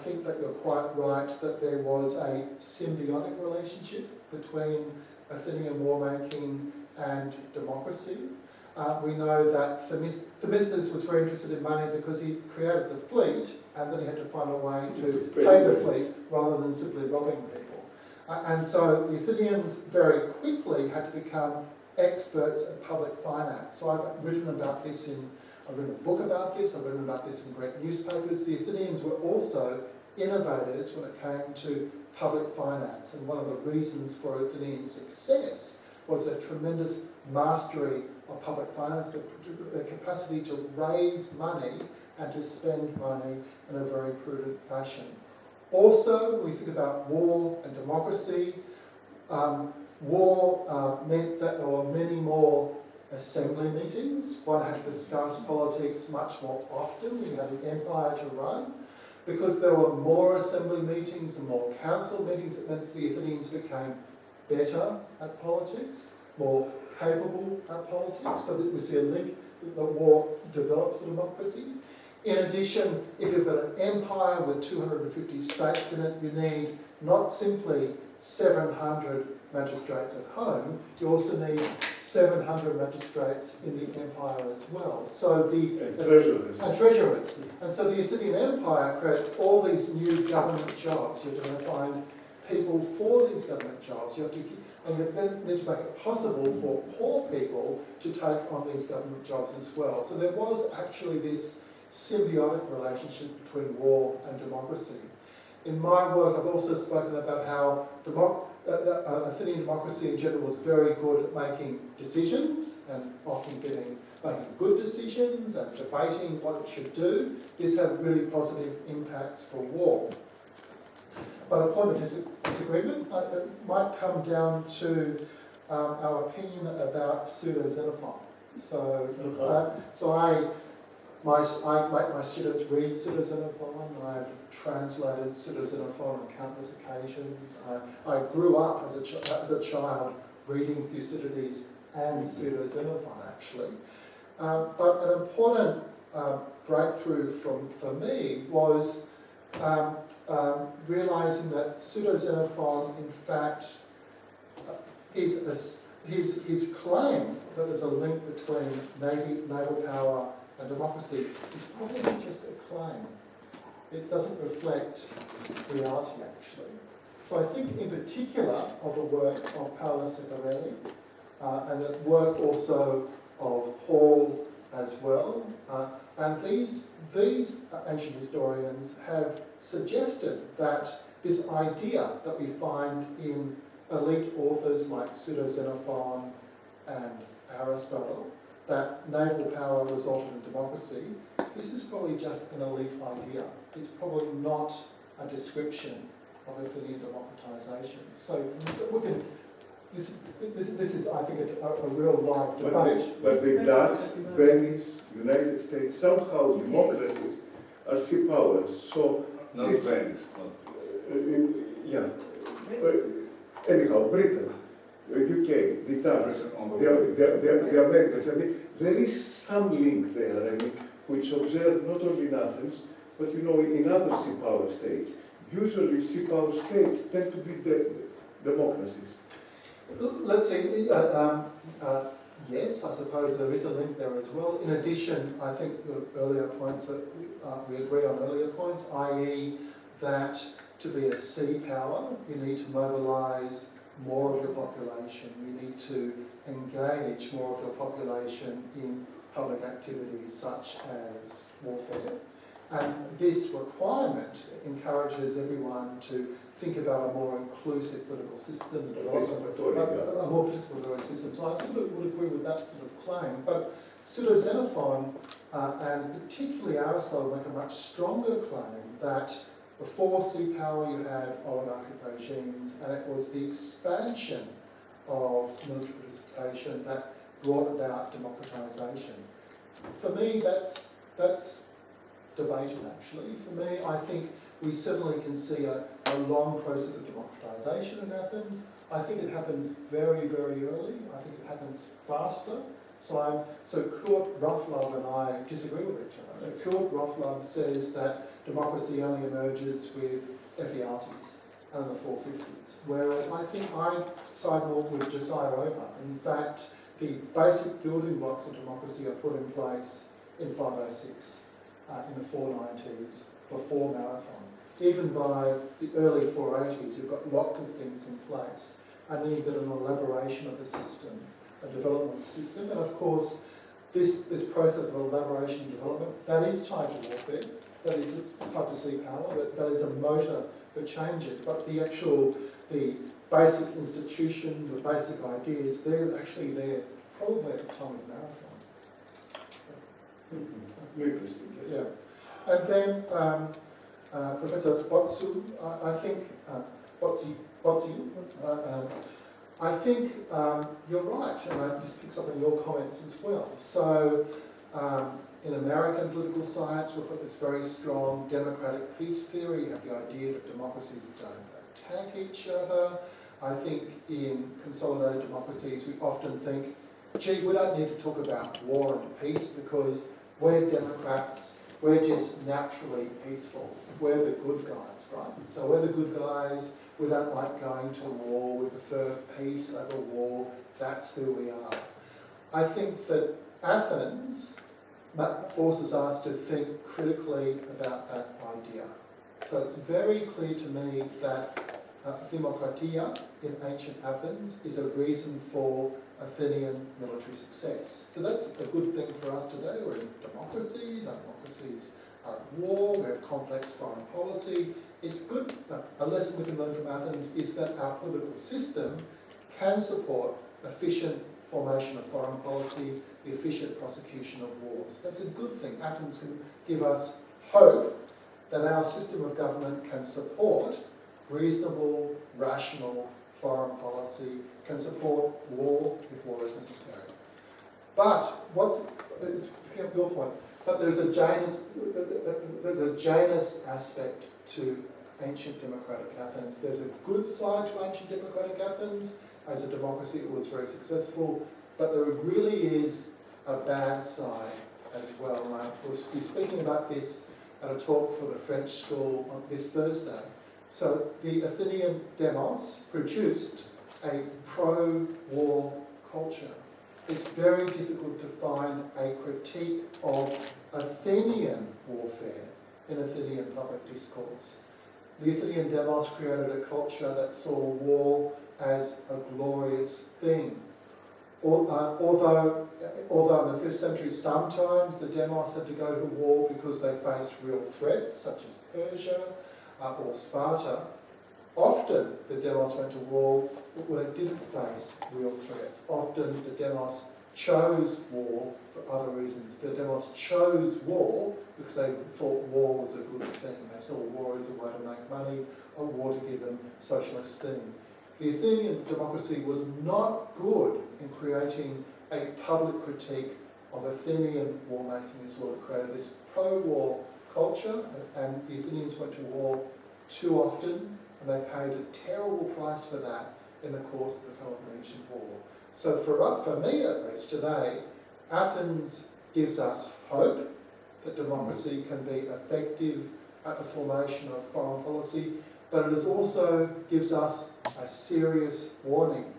think that you're quite right that there was a symbiotic relationship between Athenian war-making and democracy. We know that Themistocles was very interested in money because he created the fleet, and then he had to find a way to pay the fleet rather than simply robbing people. And so the Athenians very quickly had to become experts at public finance. So I've written about this I've written a book about this, I've written about this in Greek newspapers. The Athenians were also innovators when it came to public finance, and one of the reasons for Athenian success was a tremendous mastery of public finance, their capacity to raise money and to spend money in a very prudent fashion. Also, when we think about war and democracy, war meant that there were many more assembly meetings. One had to discuss politics much more often. You had an empire to run. Because there were more assembly meetings and more council meetings, it meant the Athenians became better at politics, more capable at politics, so that we see a link that war develops a democracy. In addition, if you've got an empire with 250 states in it, you need not simply 700 magistrates at home, you also need 700 magistrates in the empire as well. So And treasurers. and treasurers. And so the Athenian Empire creates all these new government jobs. You have to find people for these government jobs. You then need to make it possible for poor people to take on these government jobs as well. So there was actually this symbiotic relationship between war and democracy. In my work, I've also spoken about how Athenian democracy in general was very good at making decisions and often making good decisions and debating what it should do. This had really positive impacts for war. But a point of disagreement might come down to our opinion about pseudo-Xenophon. So I make my students read pseudo-Xenophon. I've translated pseudo-Xenophon on countless occasions. I grew up as a child reading Thucydides and pseudo-Xenophon, actually. But an important breakthrough for me was realising that pseudo-Xenophon, in fact, his claim that there's a link between naval power and democracy is probably just a claim. It doesn't reflect reality, actually. So I think in particular of the work of Paolo Secarelli and the work also of Hall as well, and these ancient historians have suggested that this idea that we find in elite authors like Pseudo-Xenophon and Aristotle, that naval power resulted in democracy, this is probably just an elite idea. It's probably not a description of Athenian democratisation. So we can, this is, I think, a real live debate. But the Dutch, Venice, United States, somehow democracies are sea powers. So Not Venice. yeah. Anyhow, Britain, UK, the Dutch, the Americans. I mean, there is some link there. I mean, which observed not only in Athens, but in other sea power states. Usually, sea power states tend to be democracies. Let's see. Yes, I suppose there is a link there as well. In addition, I think your earlier points that we agree on earlier points, i.e., that to be a sea power, you need to mobilise more of your population. You need to engage more of your population in public activities such as warfare. And this requirement encourages everyone to think about a more inclusive political system, the development of a more participatory system. So I sort of would agree with that sort of claim. But Pseudo-Xenophon and particularly Aristotle make a much stronger claim that before sea power you had oligarchic regimes, and it was the expansion of military participation that brought about democratisation. For me, that's debated actually. For me, I think we certainly can see a long process of democratisation in Athens. I think it happens very, very early. I think it happens faster. So Kurt Roughlove and I disagree with each other. So Kurt Roughlove says that democracy only emerges with Ephialtes and in the 450s, whereas I think I side more with Josiah Ober. In fact, the basic building blocks of democracy are put in place in 506, in the 490s, before Marathon. Even by the early 480s, you've got lots of things in place, and then you've got an elaboration of the system, a development of the system, and of course, this process of elaboration and development, that is tied to warfare, that is tied to sea power, that is a motor that changes, but the basic institution, the basic ideas, they're actually there probably at the time of Marathon. Very interesting, yes. Yeah. And then Professor Botsu, I think, I think you're right, and this picks up on your comments as well. So in American political science, we've got this very strong democratic peace theory. You have the idea that democracies don't attack each other. I think in consolidated democracies, we often think, gee, we don't need to talk about war and peace because we're democrats we're just naturally peaceful. We're the good guys, right? So we're the good guys. We don't like going to war. We prefer peace over war. That's who we are. I think that Athens forces us to think critically about that idea. So it's very clear to me that demokratia in ancient Athens is a reason for Athenian military success. So that's a good thing for us today. We're in democracies, our democracies are at war, we have complex foreign policy. It's good. A lesson we can learn from Athens is that our political system can support efficient formation of foreign policy, the efficient prosecution of wars. That's a good thing. Athens can give us hope that our system of government can support reasonable, rational foreign policy, can support war if war is necessary. But it's your point, but there's a Janus aspect to ancient democratic Athens. There's a good side to ancient democratic Athens. As a democracy, it was very successful, but there really is a bad side as well. And I was speaking about this at a talk for the French school on this Thursday. So the Athenian demos produced a pro-war culture. It's very difficult to find a critique of Athenian warfare in Athenian public discourse. The Athenian demos created a culture that saw war as a glorious thing. Although in the 5th century sometimes the demos had to go to war because they faced real threats such as Persia or Sparta, often the demos went to war when it didn't face real threats. Often the demos chose war for other reasons. The demos chose war because they thought war was a good thing. They saw war as a way to make money, or war to give them social esteem. The Athenian democracy was not good in creating a public critique of Athenian war making as well. It created this pro-war culture, and the Athenians went to war too often, and they paid a terrible price for that in the course of the Peloponnesian War. So for me at least today, Athens gives us hope that democracy can be effective at the formation of foreign policy, but it also gives us a serious warning.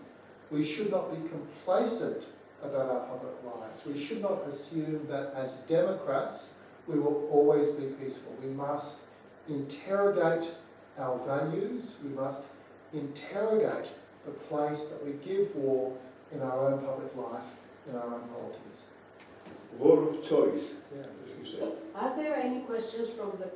We should not be complacent about our public lives. We should not assume that as democrats we will always be peaceful. We must interrogate our values. We must interrogate the place that we give war in our own public life, in our own polities. War of choice, Yeah. as you said. Are there any questions from the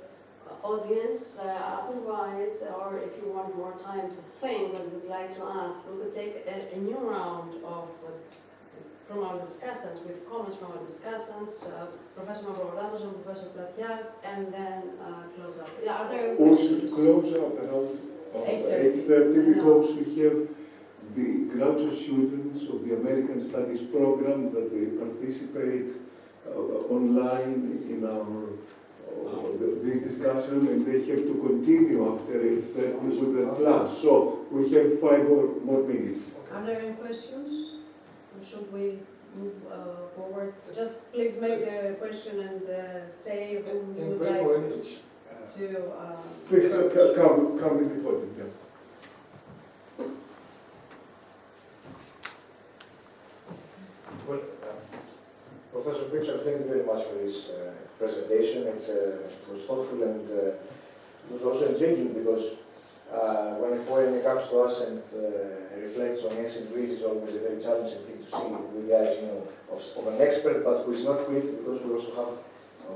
audience? Otherwise, or if you want more time to think what you'd like to ask, we could take a new round of from our discussants, with comments from our discussants, Professor Mavrodatos and Professor Platias, and then close up. Yeah, are there We should questions? close up around 8:30. 8:30 because we have the graduate students of the American Studies program that they participate online in our this discussion, and they have to continue after 8:30 with their class. So we have 5 more minutes. Are there any questions? Or should we move forward? Just please make a question and say whom you In would Greek like or English? to. Please come in the podium. Yeah. Well, Professor Pritchard, thank you very much for this presentation. It was thoughtful and it was also intriguing because when a foreigner comes to us and reflects on ancient Greece, it's always a very challenging thing to see with the eyes, of an expert, but who is not Greek, because we also have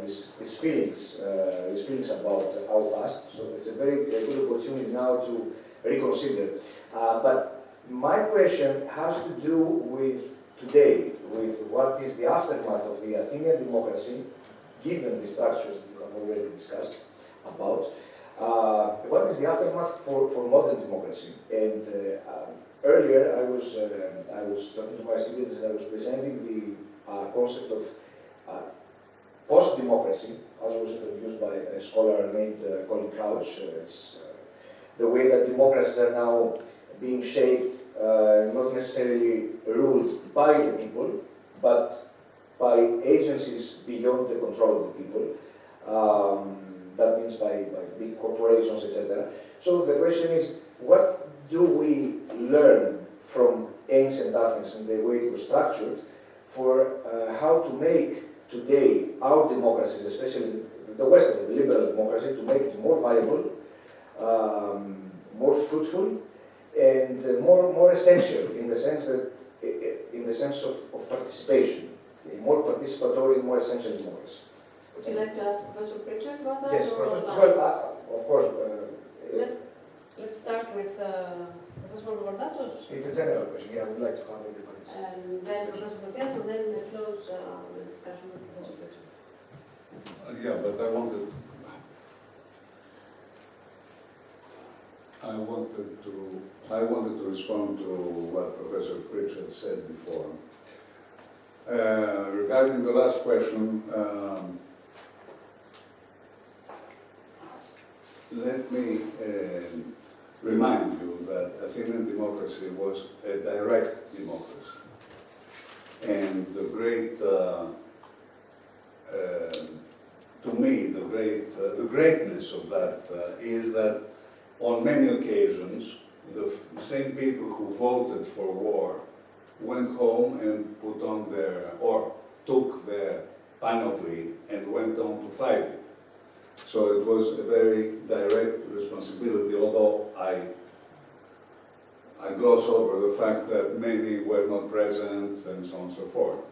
these feelings about our past. So it's a very good opportunity now to reconsider. But my question has to do with today, with what is the aftermath of the Athenian democracy, given the structures that you have already discussed about. What is the aftermath for modern democracy? And earlier I was talking to my students and I was presenting the concept of post-democracy, as was introduced by a scholar named Colin Crouch. It's the way that democracies are now being shaped, not necessarily ruled by the people, but by agencies beyond the control of the people. That means by big corporations, etc. So the question is, what do we learn from ancient Athens and the way it was structured for how to make today our democracies, especially the Western, the liberal democracy, to make it more viable, more fruitful, and more essential in the sense that, of participation, a more participatory, more essential democracy. Would you like to ask Professor Pritchard about that? Yes, or Professor. Valdis? Well, of course. Let's start with Professor Vordatos, It's a general question. Yeah, I would like to have everybody's. and then Professor Matias, and then close the discussion with Professor Pritchard. Yeah, but I wanted to respond to what Professor Pritchard said before. Regarding the last question, let me remind you that Athenian democracy was a direct democracy. And the great, to me, the greatness of that is that on many occasions, the same people who voted for war went home and put on or took their panoply and went on to fight it. So it was a very direct responsibility, although I gloss over the fact that many were not present and so on and so forth.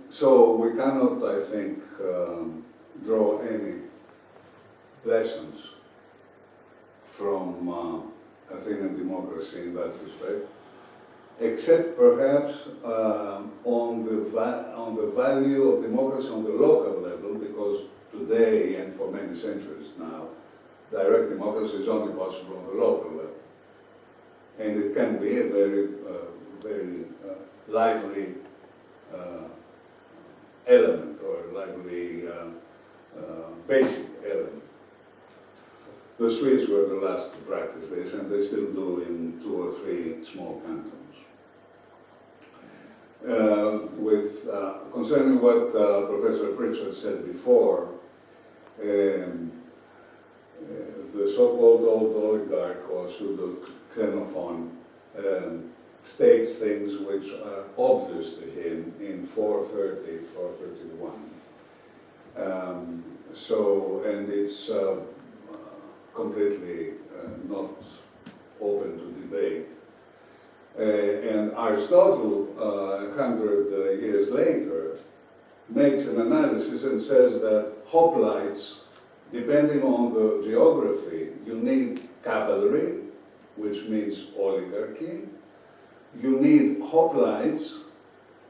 So we cannot, I think, draw any lessons from Athenian democracy in that respect, except perhaps on the value of democracy on the local level, because today and for many centuries now, direct democracy is only possible on the local level. And it can be a very lively element, or a lively basic element. The Swedes were the last to practice this, and they still do in 2 or 3 small cantons. Concerning what Professor Pritchard said before, the so-called old oligarch or pseudo-Xenophon states things which are obvious to him in 430, 431. And it's completely not open to debate. And Aristotle, 100 years later, makes an analysis and says that hoplites, depending on the geography, you need cavalry, which means oligarchy. You need hoplites,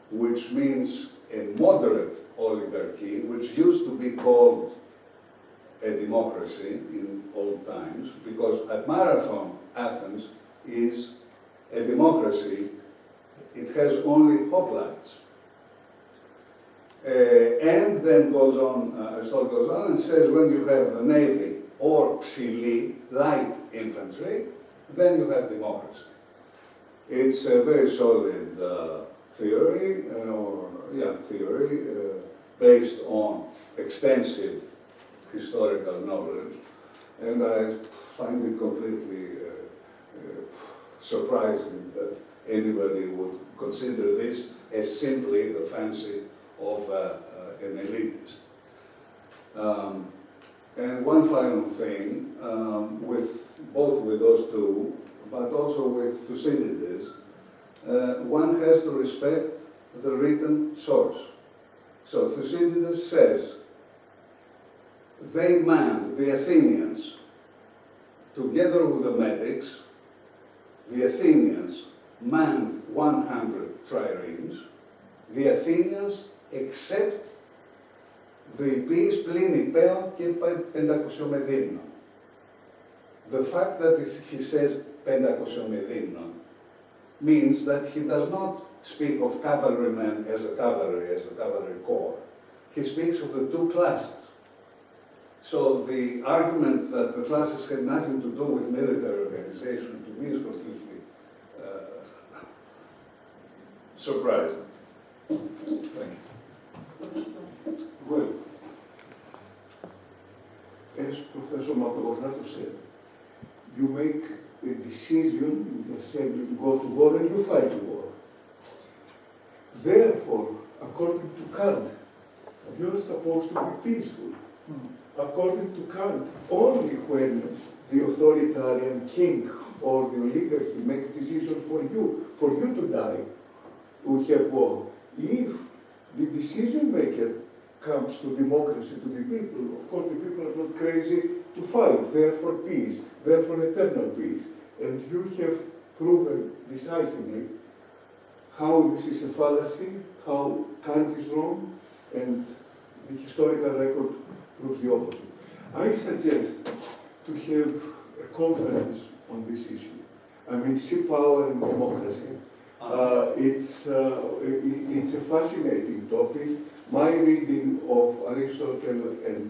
which means a moderate oligarchy, which used to be called a democracy in old times, because at Marathon, Athens is a democracy. It has only hoplites. And then goes on, Aristotle goes on and says, when you have the navy or psili, light infantry, then you have democracy. It's a very solid theory, based on extensive historical knowledge, and I find it completely surprising that anybody would consider this as simply the fancy of an elitist. And one final thing, both with those two, but also with Thucydides, one has to respect the written source. So Thucydides says, they manned, the Athenians, together with the Metics, the Athenians manned 100 triremes, the Athenians except the ποιείς πλην υπέων και 500 με δίμνων. The fact that he says 500 με δίμνων means that he does not speak of cavalrymen as a cavalry corps. He speaks of the two classes. So the argument that the classes had nothing to do with military organization, to me, is completely surprising. Thank you. Well, as Professor Mavrocordatos said, you make a decision in the assembly to go to war and you fight the war. Therefore, according to Kant, you're supposed to be peaceful. According to Kant, only when the authoritarian king or the oligarchy makes decision for you to die, we have war. If the decision maker comes to democracy, to the people, of course the people are not crazy to fight. They are for peace, they are for eternal peace. And you have proven decisively how this is a fallacy, how Kant is wrong, and the historical record proves the opposite. I suggest to have a conference on this issue. I mean, sea power and democracy. It's a fascinating topic. My reading of Aristotle and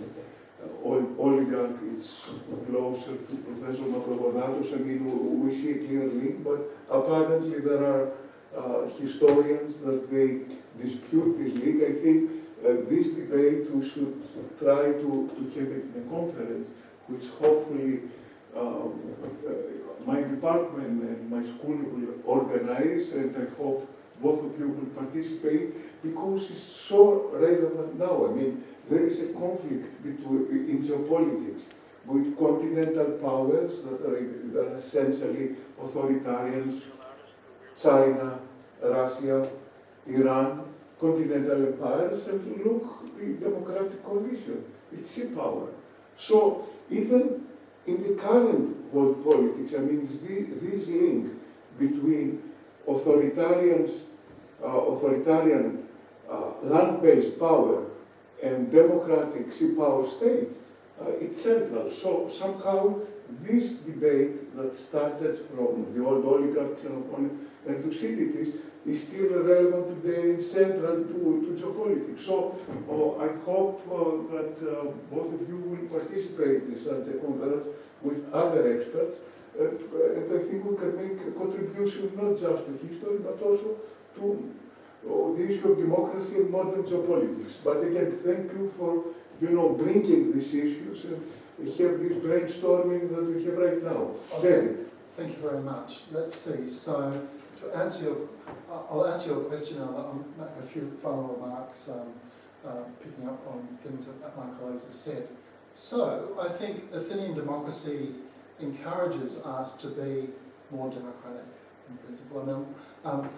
oligarch is closer to Professor Mavrocordatos. I mean, we see a clear link, but apparently there are historians that they dispute this link. I think this debate we should try to have it in a conference, which hopefully my department and my school will organize, and I hope both of you will participate, because it's so relevant now. I mean, there is a conflict in geopolitics with continental powers that are essentially authoritarians, China, Russia, Iran, continental empires, and look, the democratic coalition, it's sea power. So even in the current world politics, I mean, this link between authoritarian land-based power and democratic sea power state, it's central. So somehow this debate that started from the old oligarchs and Thucydides is still relevant today and central to geopolitics. So I hope that both of you will participate in such a conference with other experts, and I think we can make a contribution not just to history, but also to the issue of democracy and modern geopolitics. But again, thank you for bringing these issues and have this brainstorming that we have right now. David. Thank you very much. Let's see. So, I'll answer your question, and I'll make a few final remarks, picking up on things that my colleagues have said. So, I think Athenian democracy encourages us to be more democratic, in principle. I mean,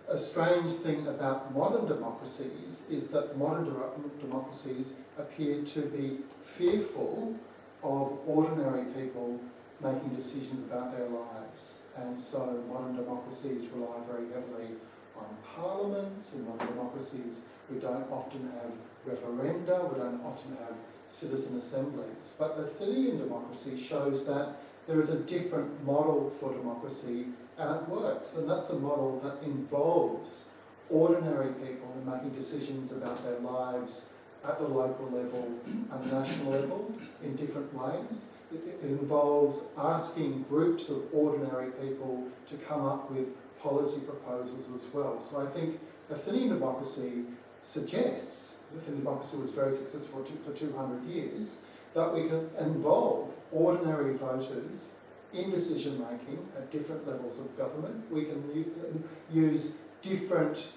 a strange thing about modern democracies is that modern democracies appear to be fearful of ordinary people making decisions about their lives. And so modern democracies rely very heavily on parliaments. In modern democracies, we don't often have referenda, we don't often have citizen assemblies. But Athenian democracy shows that there is a different model for democracy, and it works. And that's a model that involves ordinary people in making decisions about their lives at the local level and the national level in different ways. It involves asking groups of ordinary people to come up with policy proposals as well. So I think Athenian democracy suggests, Athenian democracy was very successful for 200 years, that we can involve ordinary voters in decision making at different levels of government. We can use different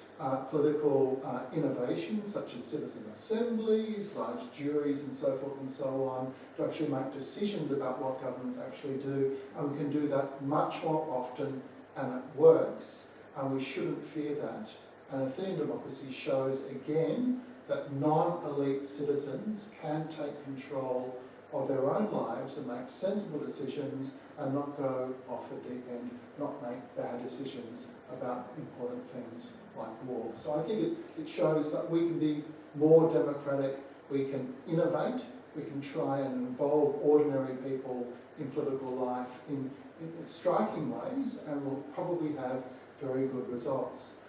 political innovations such as citizen assemblies, large juries and so forth and so on, to actually make decisions about what governments actually do, and we can do that much more often, and it works, and we shouldn't fear that. And Athenian democracy shows again that non-elite citizens can take control of their own lives and make sensible decisions and not go off the deep end, not make bad decisions about important things like war. So I think it shows that we can be more democratic, we can innovate, we can try and involve ordinary people in political life in striking ways, and we'll probably have very good results.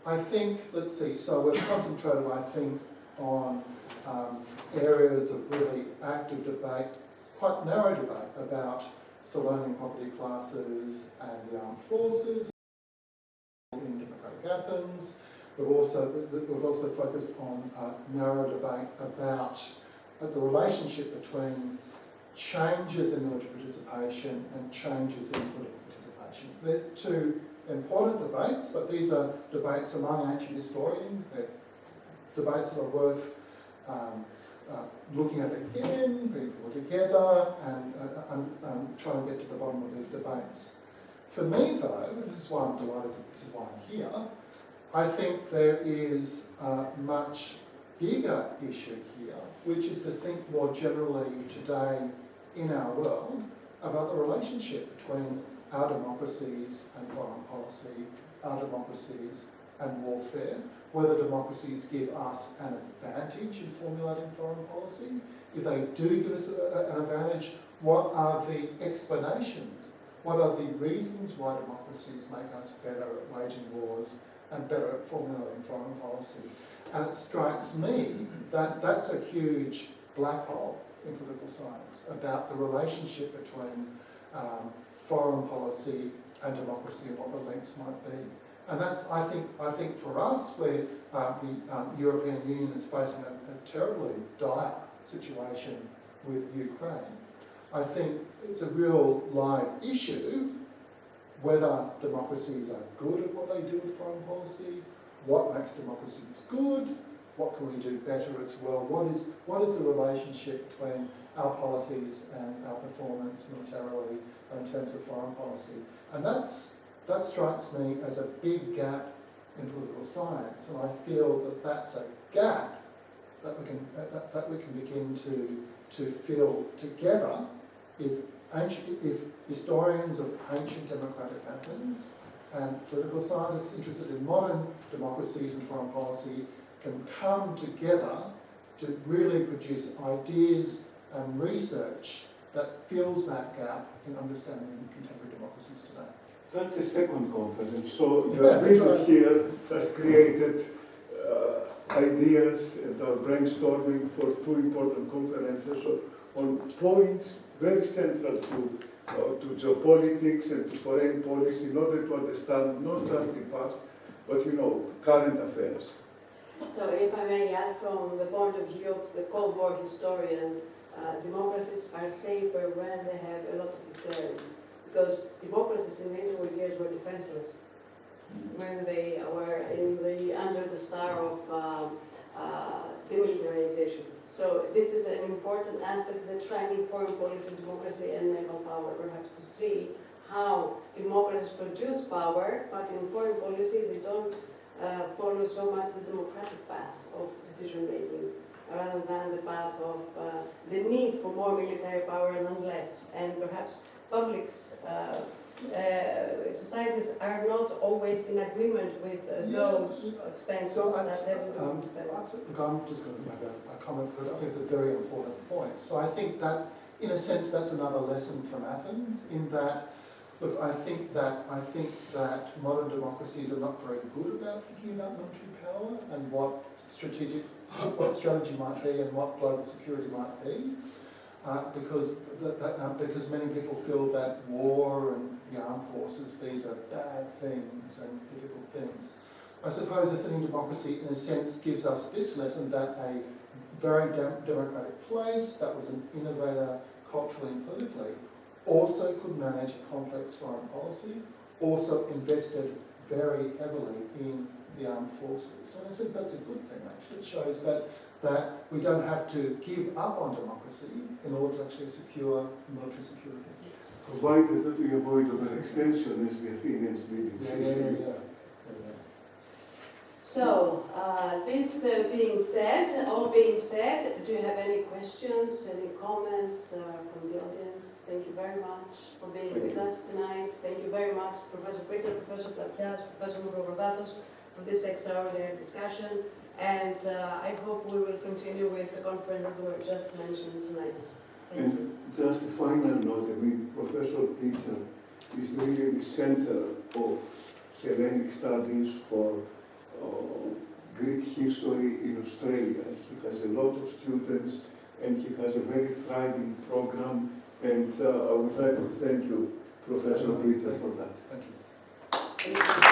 I think, let's see, so we're concentrated, I think, on areas of really active debate, quite narrow debate about Solonian property classes and the armed forces in democratic Athens. We've also focused on narrow debate about the relationship between changes in military participation and changes in political participation. So there's two important debates, but these are debates among ancient historians. They're debates that are worth looking at again, bringing people together, and trying to get to the bottom of these debates. For me, though, and this is why I'm delighted, this is why I'm here, I think there is a much bigger issue here, which is to think more generally today in our world about the relationship between our democracies and foreign policy, our democracies and warfare, whether democracies give us an advantage in formulating foreign policy. If they do give us an advantage, what are the explanations? What are the reasons why democracies make us better at waging wars and better at formulating foreign policy? And it strikes me that that's a huge black hole in political science about the relationship between foreign policy and democracy and what the links might be. And that's, I think for us, where the European Union is facing a terribly dire situation with Ukraine, I think it's a real live issue whether democracies are good at what they do with foreign policy, what makes democracies good, what can we do better as well, what is the relationship between our polities and our performance militarily in terms of foreign policy. And that strikes me as a big gap in political science, and I feel that that's a gap that we can begin to fill together if historians of ancient democratic Athens and political scientists interested in modern democracies and foreign policy can come together to really produce ideas and research that fills that gap in understanding contemporary democracies today. That's the second conference. So your visit here has created ideas and our brainstorming for two important conferences on points very central to geopolitics and to foreign policy in order to understand not just the past, but current affairs. So if I may add, from the point of view of the Cold War historian, democracies are safer when they have a lot of deterrence, because democracies in the interwar years were defenseless when they were under the star of demilitarization. So this is an important aspect that tracking foreign policy, democracy and naval power, perhaps to see how democracies produce power, but in foreign policy they don't follow so much the democratic path of decision making, rather than the path of the need for more military power and less. And perhaps publics, societies are not always in agreement with those expenses that they will do defense. Look, I'm just going to make a comment because I think it's a very important point. So I think that, in a sense, that's another lesson from Athens, in that, look, I think that modern democracies are not very good about thinking about military power and what strategy might be and what global security might be, because many people feel that war and the armed forces, these are bad things and difficult things. I suppose Athenian democracy, in a sense, gives us this lesson that a very democratic place that was an innovator culturally and politically also could manage a complex foreign policy, also invested very heavily in the armed forces. So I think that's a good thing, actually. It shows that we don't have to give up on democracy in order to actually secure military security. Provided that we avoid overextension as the Athenians did in Sicily. Yeah. So, this all being said, do you have any questions, any comments from the audience? Thank you very much for being with us tonight. Thank you very much, Professor Pritchard, Professor Platias, Professor Mavrocordatos, for this extraordinary discussion. And I hope we will continue with the conferences we were just mentioned tonight. Thank you. Just a final note, Professor Pritchard is really the center of Hellenic studies for Greek history in Australia. He has a lot of students and he has a very thriving program, and I would like to thank you, Professor Pritchard, for that. Thank you. Thank you.